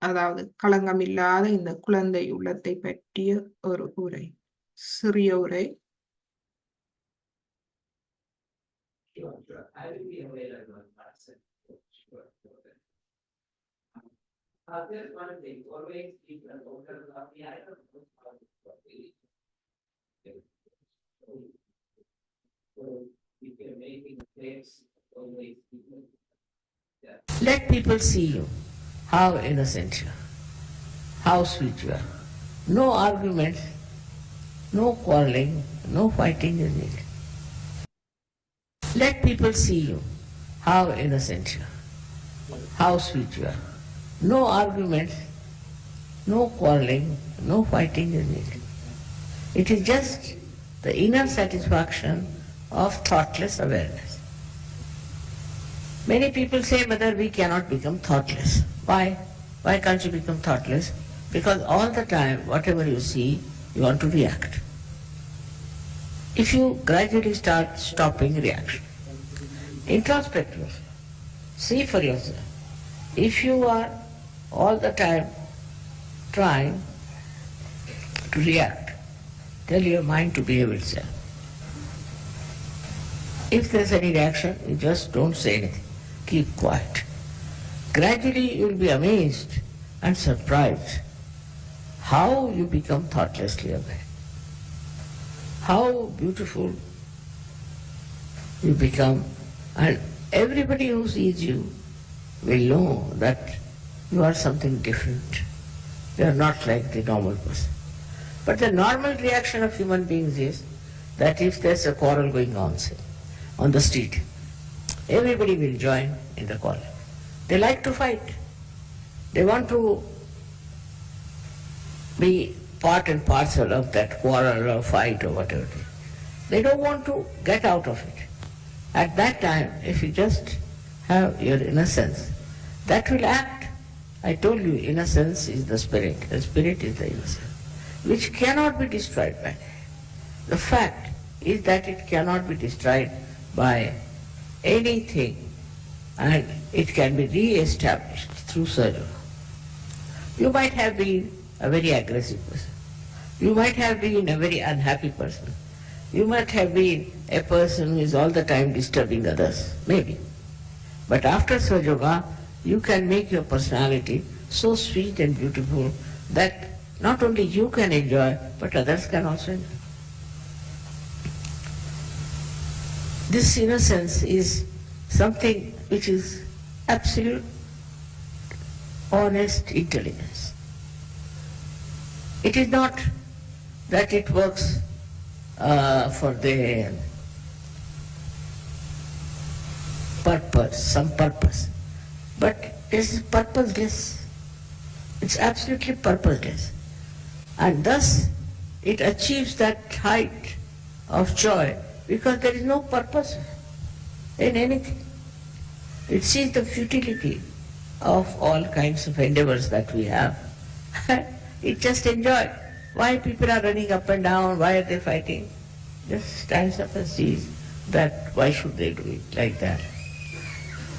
அதாவது களங்கம் இல்லாத இந்த குழந்தை உள்ளத்தை பற்றிய ஒரு உரை, சிறிய உரை. Let people see you, how innocent you are, how sweet you are. No arguments, no quarreling, no fighting is needed. Let people see you, how innocent you are, how sweet you are. No arguments, no quarreling, no fighting is needed. It is just the inner satisfaction of thoughtless awareness. Many people say, Mother, we cannot become thoughtless. Why? Why can't you become thoughtless? Because all the time, whatever you see, you want to react. If you gradually start stopping reaction, introspect yourself, see for yourself. If you are all the time trying to react, tell your mind to behave itself. If there's any reaction, you just don't say anything. Keep quiet. Gradually you will be amazed and surprised how you become thoughtlessly aware. How beautiful you become, and everybody who sees you will know that you are something different. You are not like the normal person. But the normal reaction of human beings is that if there's a quarrel going on, say, on the street, everybody will join in the quarrel. They like to fight. They want to be part and parcel of that quarrel or fight or whatever it is. They don't want to get out of it. At that time, if you just have your innocence, that will act. I told you, innocence is the spirit. The spirit is the innocence, which cannot be destroyed by The fact is that it cannot be destroyed by anything, and it can be re-established through surgery. You might have been a very aggressive person. You might have been a very unhappy person. You might have been a person who is all the time disturbing others, maybe. But after Sahaja Yoga, you can make your personality so sweet and beautiful that not only you can enjoy, but others can also enjoy. This innocence is something which is absolute, honest intelligence. It is not that it works for the purpose, some purpose, but it is purposeless. It's absolutely purposeless. And thus it achieves that height of joy because there is no purpose in anything. It sees the futility of all kinds of endeavors that we have. It just enjoys. Why people are running up and down, why are they fighting? Just stands up and sees that why should they do it like that.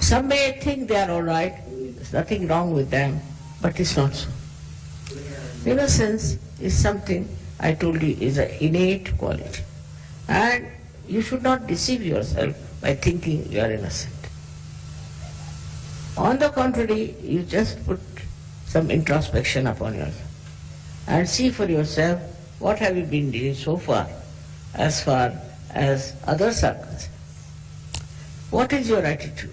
Some may think they are all right, there's nothing wrong with them, but it's not so. Innocence is something, I told you, is an innate quality. And you should not deceive yourself by thinking you are innocent. On the contrary, you just put some introspection upon yourself and see for yourself what have you been doing so far as others are concerned. What is your attitude?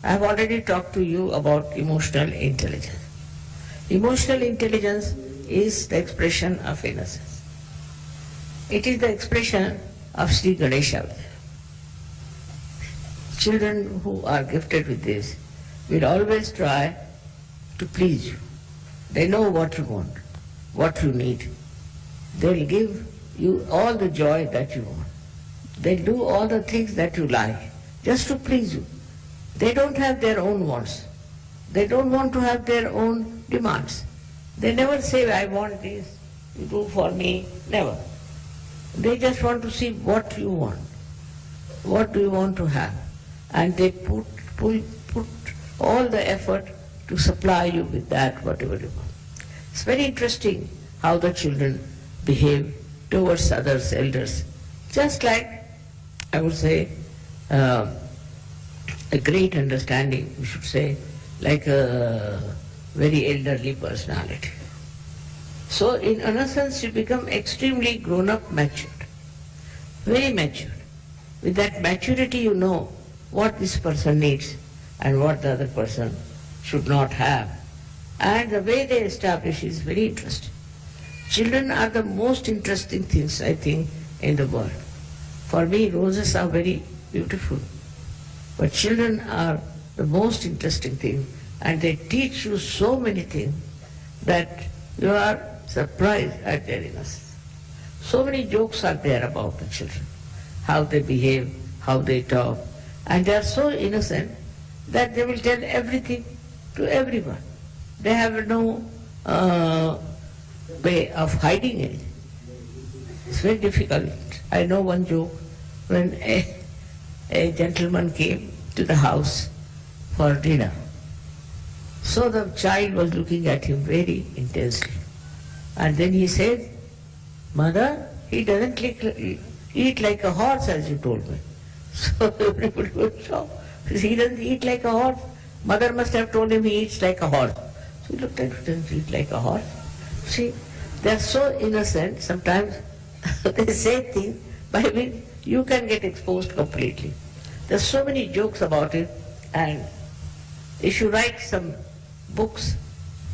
I have already talked to you about emotional intelligence. Emotional intelligence is the expression of innocence. It is the expression of Sri Ganesha. Children who are gifted with this will always try to please you. They know what you want, what you need. They'll give you all the joy that you want. They'll do all the things that you like just to please you. They don't have their own wants. They don't want to have their own demands. They never say, I want this, you do for me, never. They just want to see what you want. What do you want to have? And they put all the effort to supply you with that, whatever you want. It's very interesting how the children behave towards others, elders. Just like, I would say, a great understanding, we should say, like a very elderly personality. So in innocence you become extremely grown-up, matured, very matured. With that maturity you know what this person needs and what the other person should not have. And the way they establish is very interesting. Children are the most interesting things, I think, in the world. For me, roses are very beautiful, but children are the most interesting thing, and they teach you so many things that you are surprised at their innocence. So many jokes are there about the children, how they behave, how they talk, and they are so innocent that they will tell everything to everyone. They have no way of hiding it. It's very difficult. I know one joke when a gentleman came to the house for dinner. So the child was looking at him very intensely. And then he said, Mother, he doesn't eat like a horse as you told me. So everybody was shocked. He doesn't eat like a horse. Mother must have told him he eats like a horse. So he looked at him, doesn't eat like a horse. See, they are so innocent, sometimes they say things by which you can get exposed completely. There are so many jokes about it, and if you write some books,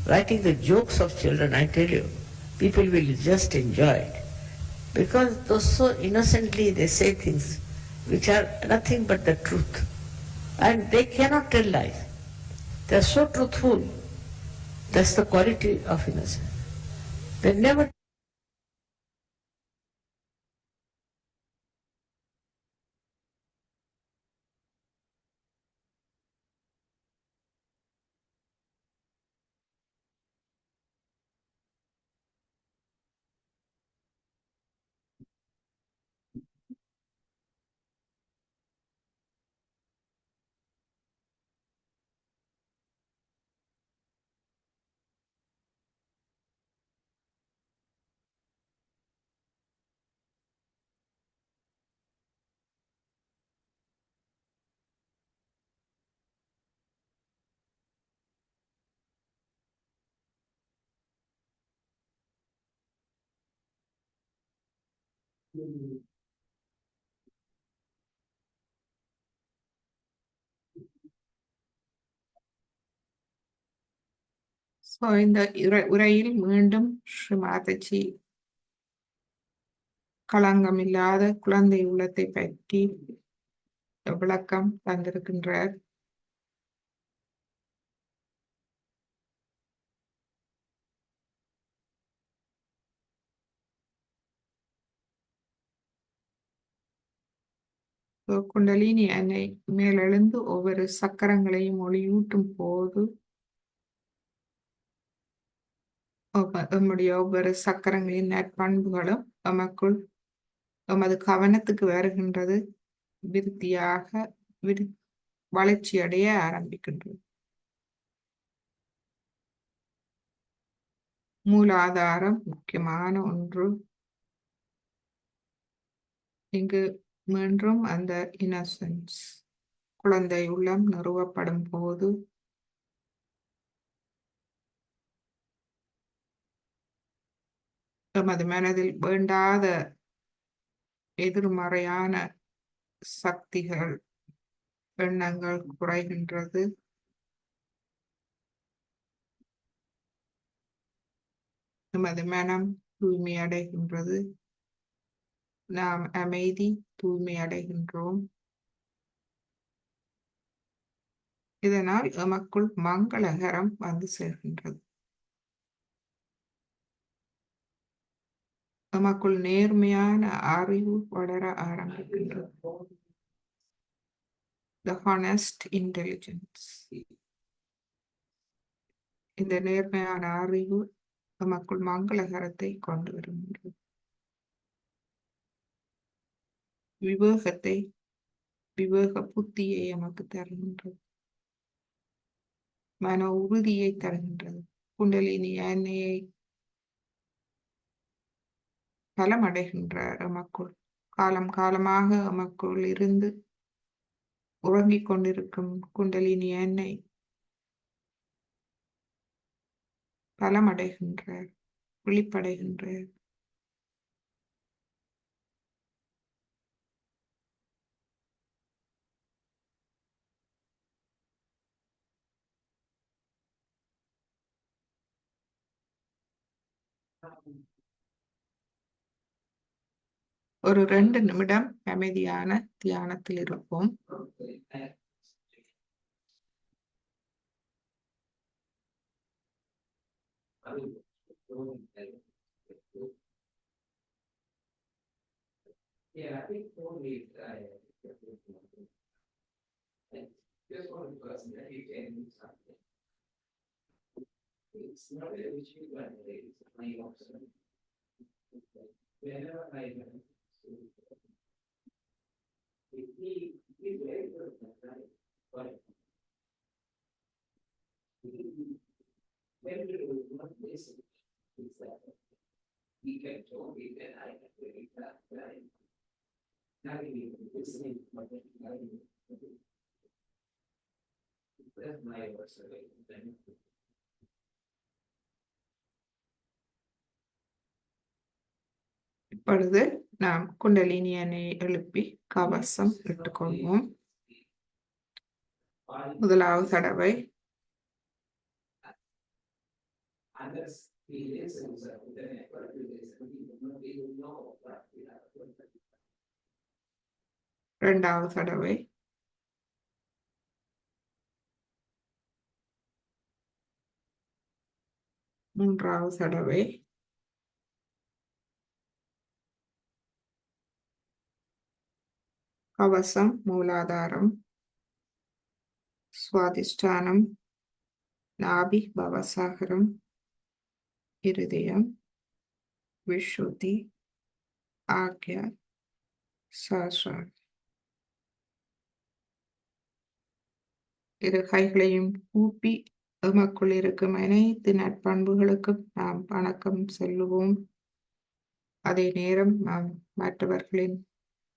writing the jokes of children, I tell you, people will just enjoy it. Because though so innocently they say things which are nothing but the truth. And they cannot tell lies. They are so truthful. That's the quality of innocence. They never இந்த உரையில் மீண்டும் ஸ்ரீ மாதாஜி களங்கமில்லாத குழந்தை உள்ளத்தை பற்றி விளக்கம் தந்திருக்கின்றார். குண்டலினி அன்னை மேலெழுந்து ஒவ்வொரு சக்கரங்களையும் ஒளியூட்டும் போது நம்முடைய ஒவ்வொரு சக்கரங்களின் நற்பண்புகளும் நமக்குள் எமது கவனத்துக்கு வருகின்றது, விருத்தியாக வளர்ச்சி அடைய ஆரம்பிக்கின்றது. மூலாதாரம் முக்கியமான ஒன்று. இங்கு மீண்டும் அந்த இன்னசென்ஸ் குழந்தை உள்ளம் நிறுவப்படும் போது எமது மனதில் வேண்டாத எதிர்மறையான சக்திகள் எண்ணங்கள் குறைகின்றது. எமது மனம் தூய்மை அடைகின்றது. நாம் அமைதி தூய்மை அடைகின்றோம். இதனால் எமக்குள் மங்களகரம் வந்து சேர்கின்றது. நமக்குள் நேர்மையான அறிவு வளர ஆரம்பிக்கின்றது. The honest intelligence. இந்த நேர்மையான அறிவு நமக்குள் மங்களகரத்தை கொண்டு வருகின்றது. விவேக புத்தியை நமக்கு தருகின்றது. மன உறுதியை தருகின்றது. குண்டலினி அன்னையை பலமடைகின்ற எமக்குள் காலம் காலமாக எமக்குள் இருந்து உறங்கிக் கொண்டிருக்கும் குண்டலினி அன்னை பலமடைகின்றார், விழிப்படைகின்றார். ஒரு 2 நிமிடம் அமைதியான தியானத்தில் இருப்போம். இப்பொழுது நாம் குண்டலினி அன்னையை எழுப்பி கவசம் இட்டுக்கொள்வோம். முதலாவது தடவை இரண்டாவது தடவை மூன்றாவது தடவை கவசம் மூலாதாரம், சுவாதிஷ்டானம், நாபி பவசாகரம், இருதயம், விஷுதி, ஆக்யா, சஹஸ்ராரம். இரு கைகளையும் கூப்பி எமக்குள் இருக்கும் அனைத்து நற்பண்புகளுக்கும் நாம் வணக்கம் செல்லுவோம். அதே நேரம் நாம்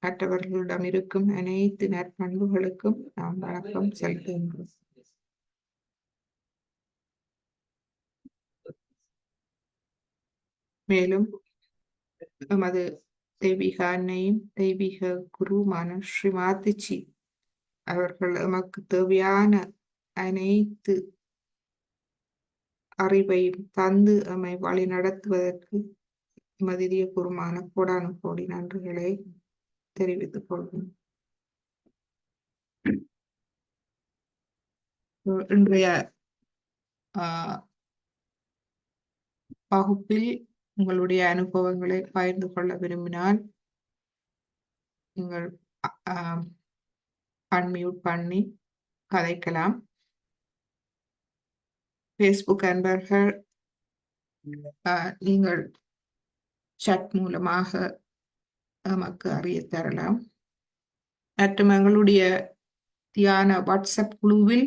மற்றவர்களிடம் இருக்கும் அனைத்து நற்பண்புகளுக்கும் நாம் வணக்கம் செலுத்துகின்றோம். மேலும் எமது தெய்வீக அன்னையும் தெய்வீக குருவுமான ஸ்ரீ மாத்திச்சி அவர்கள் எமக்கு தேவையான அனைத்து அறிவையும் தந்து எம்மை வழி நடத்துவதற்கு மதிய குருமான கோடானு கோடி நன்றிகளை தெரிவித்துக் கொள்கிறேன். இன்றைய வகுப்பில் உங்களுடைய அனுபவங்களை பகிர்ந்து கொள்ள விரும்பினால் நீங்கள் அன்மியூட் பண்ணி கதைக்கலாம். ஃபேஸ்புக் அன்பர்கள் நீங்கள் சாட் மூலமாக நமக்கு அறிய தரலாம். மற்றும் எங்களுடைய தியான வாட்ஸ்அப் குழுவில்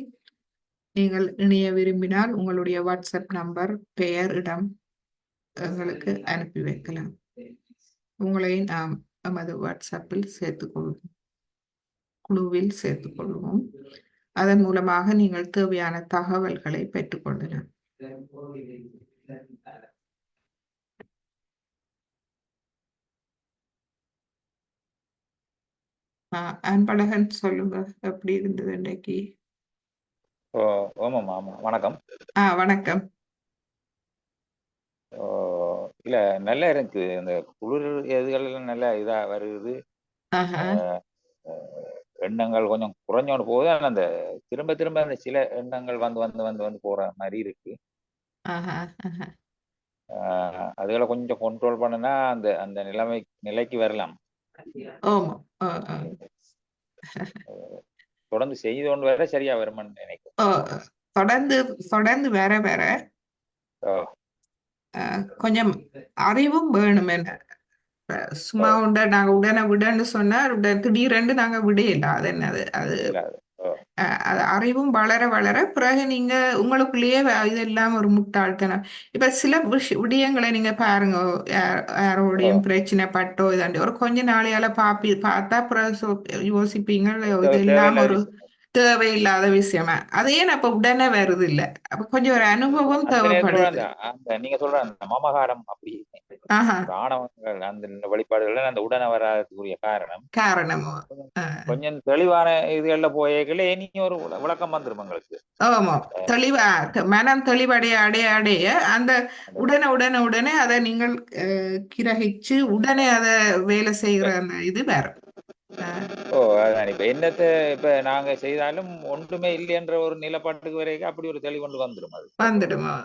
நீங்கள் இணைய விரும்பினால் உங்களுடைய வாட்ஸ்அப் நம்பர், பெயர், இடம் எங்களுக்கு அனுப்பி வைக்கலாம். உங்களை நாம் நமது வாட்ஸ்அப்பில் குழுவில் சேர்த்துக் கொள்வோம். அதன் மூலமாக நீங்கள் தேவையான தகவல்களை பெற்றுக்கொள்ளலாம். அன்பழகன் சொல்லுங்க, எப்படி இருந்தது இன்றைக்கு? ஆமாம் ஆமாம், வணக்கம். வணக்கம். இல்ல, நல்லா இருந்துச்சு. இந்த குளிர் இதுகள் நல்லா இதா வருது. எண்ணங்கள் கொஞ்சம் குறைஞ்சோன்னு போகுது. ஆனால் அந்த திரும்ப திரும்ப அந்த சில எண்ணங்கள் வந்து வந்து வந்து வந்து போற மாதிரி இருக்கு. அதுகளை கொஞ்சம் கண்ட்ரோல் பண்ணுனா அந்த அந்த நிலைக்கு வரலாம். தொடர்ந்து செய்து கொண்டு வர சரியா வருமான்னு நினைக்கிறேன். தொடர்ந்து வேற வேற கொஞ்சம் அறிவும் வேணும். என்ன சும்மா நாங்க உடனே விடன்னு சொன்னா திடீரென்று நாங்க விடையில. அது என்னது அது அறிவும் வளர வளர பிறகு நீங்க உங்களுக்குள்ளேயே இதெல்லாம் ஒரு முட்டாள்தனம். இப்ப சில விடயங்களை நீங்க பாருங்க, யாரோடையும் பிரச்சனை பட்டோ இதாண்டி ஒரு கொஞ்ச நாளையால பார்த்தா பிறகு யோசிப்பீங்க இதெல்லாம் ஒரு தேவையில்லாத விஷயமா. அதே அப்ப உடனே வருது இல்ல. அப்ப கொஞ்சம் ஒரு அனுபவம் தேவைப்படுது. நீங்க சொல்ற அந்த மமகாரம் அப்படி ஆணவங்கள் அந்த வழிபாடுகள் அந்த உடனே வராதுக்குரிய காரணம் கொஞ்சம் தெளிவான இதுகள்ல போயேக்கல இனி ஒரு விளக்கம் வந்துரும் உங்களுக்கு. ஆமா, தெளிவா மனம் தெளிவடைய அடைய அடைய அந்த உடனே அதை நீங்கள் கிரகிச்சு உடனே அதை வேலை செய்யற அந்த இது வேற. அதான் இப்ப என்னத்தை இப்ப நாங்க செய்தாலும் ஒன்றுமே இல்லை என்ற ஒரு நிலப்பாட்டுக்கு வரைக்கும் அப்படி ஒரு தெளிவு கொண்டு வந்துடுமா?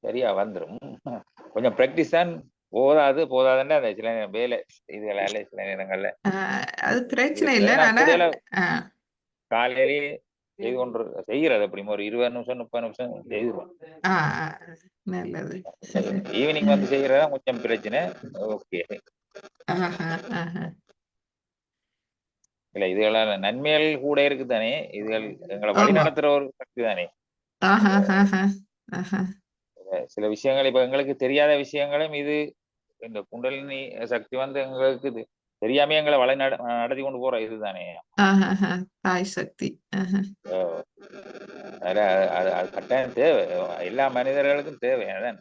சரியா வந்துடும். கொஞ்சம் பிராக்டிஸ் தான். போதாதுன்னு அந்த சில வேலை இதுகளால சில நேரங்கள்ல அது பிரச்சனை இல்லை. காலையிலேயே செய்து கொண்டு செய்யறது அப்படி ஒரு 20 நிமிஷம் 30 நிமிஷம் செய்துருவோம். நல்லது. ஈவினிங் வந்து செய்யறதா கொஞ்சம் பிரச்சனை. ஓகே, இல்ல இதுகளால நன்மைகள் கூட இருக்குதானே. இதுகள் எங்களை வழி நடத்துற ஒரு சக்தி தானே. சில விஷயங்கள் இப்ப எங்களுக்கு தெரியாத விஷயங்களும் இது இந்த குண்டலினி சக்தி வந்து எங்களுக்கு தெரியாம எங்களை வழி நடத்தி கொண்டு போற இதுதானே தாய் சக்தி. அது கட்டாயம் தேவை, எல்லா மனிதர்களுக்கும் தேவை. அதான்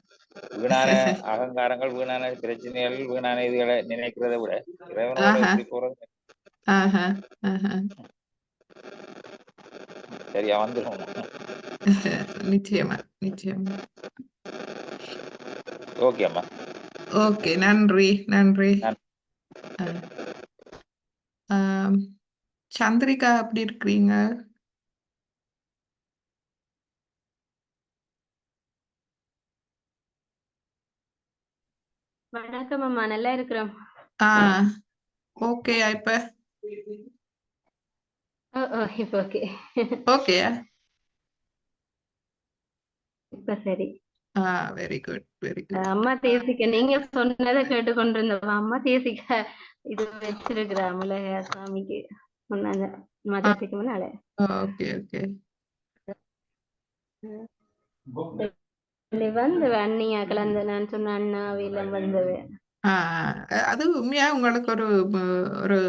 வீணான அகங்காரங்கள், வீணான பிரச்சனைகள், வீணான இதுகளை நினைக்கிறத விட இறைவனோட எப்படி போறது சரியா வந்துடும். நிச்சயமா. ஓகே அம்மா. ஓகே, நன்றி. சந்திரிகா, எப்படி இருக்கிறீங்க? வணக்கம் அம்மா, நல்லா இருக்கிறோம். ஓகே, இப்ப ஓகே. இப்ப சரி. Very good. அம்மா தேசிக்க நீங்க சொன்னதை கேட்டுக்கொண்டிருந்தோம். அம்மா தேசிக்க இது வச்சிருக்கிறா மிளகா சாமிக்கு முன்னாங்க தேசிக்கு முன்னால. வந்து அண்ணியா கலந்த நான் சொன்ன அண்ணாவில வந்தது. அது உண்மையா உங்களுக்கு ஒரு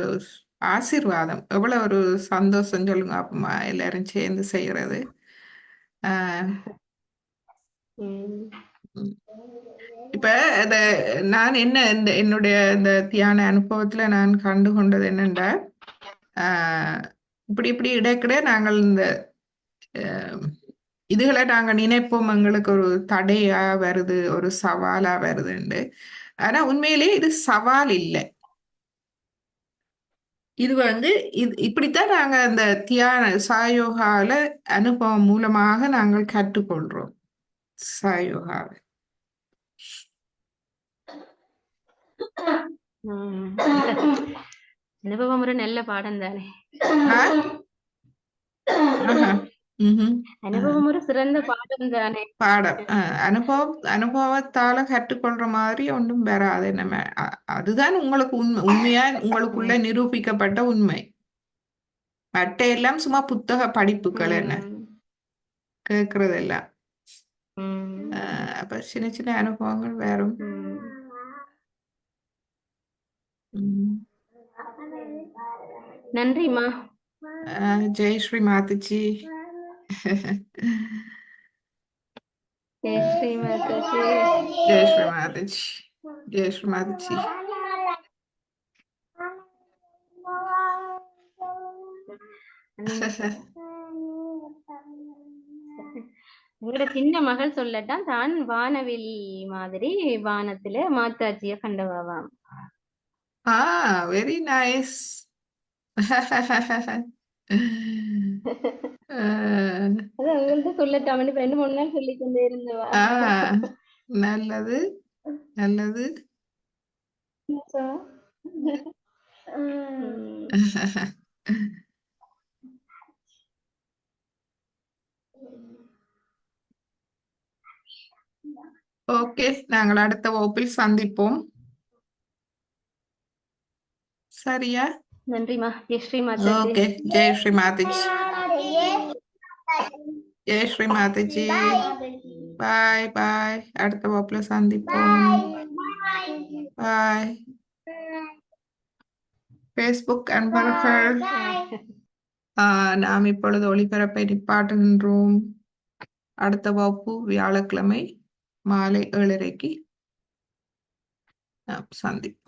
ஆசீர்வாதம். எவ்வளவு ஒரு சந்தோஷம் சொல்லுங்க. அப்பமா எல்லாரும் சேர்ந்து செய்யறது. இப்ப இந்த நான் என்ன என்னுடைய இந்த தியான அனுபவத்துல நான் கண்டு கொண்டது என்னென்றா இப்படி இப்படி இடைக்கிட நாங்கள் இந்த இதுகளை நாங்கள் நினைப்போம் எங்களுக்கு ஒரு தடையா வருது, ஒரு சவாலா வருதுண்டு. ஆனா உண்மையிலேயே இது சவால் இல்லை. இது இப்படித்தான் நாங்க அந்த தியான சாயோகால அனுபவம் மூலமாக நாங்கள் கற்றுக்கொள்றோம். சாயோகாவை அனுபவம் ஒரு நல்ல பாடம் தானே. அனுபவம் ஒரு சிறந்த பாடம் தானே. அனுபவத்தால கற்றுக்கொள்ற மாதிரி ஒன்றும் வராது. நம்ம அதுதான் உங்களுக்கு உண்மையா உங்களுக்குள்ள நிரூபிக்கப்பட்ட உண்மை. மற்ற எல்லாம் சும்மா புத்தக படிப்புகள் என்ன கேட்கறதெல்லாம். அப்ப சின்ன சின்ன அனுபவங்கள் வேறும். நன்றிமா. ஜெய் ஸ்ரீ மாதாஜி. ஜெய் ஸ்ரீ மாதாஜி. ஜெய் ஸ்ரீ மாதாஜி. ஜெய் ஸ்ரீ மாதாஜி. உங்களோட சின்ன மகள் சொல்லட்டான் தான் வானவில் மாதிரி வானத்துல மாதாஜிய கண்டவாவாம். Very nice. உங்களுக்கு சொல்லட்டாமனு 2-3 நாள் சொல்லி கொண்டே இருந்தவா. நல்லது நல்லது. ஓகே, நாங்கள் அடுத்த வகுப்பில் சந்திப்போம். சரியா? நன்றிமா. ஜெய் ஸ்ரீ மாதாஜி. ஓகே, ஜெய் ஸ்ரீ மாதாஜி. ஜெய் ஸ்ரீ மாதாஜி. பாய் பாய். அடுத்த வகுப்புல சந்திப்போம். பாய். ஃபேஸ்புக் அன்பர்கள், நாம் இப்பொழுது ஒளிபரப்பை நிப்பாட்டுகின்றோம். அடுத்த வகுப்பு வியாழக்கிழமை மாலை 7:30க்கு நாம் சந்திப்போம்.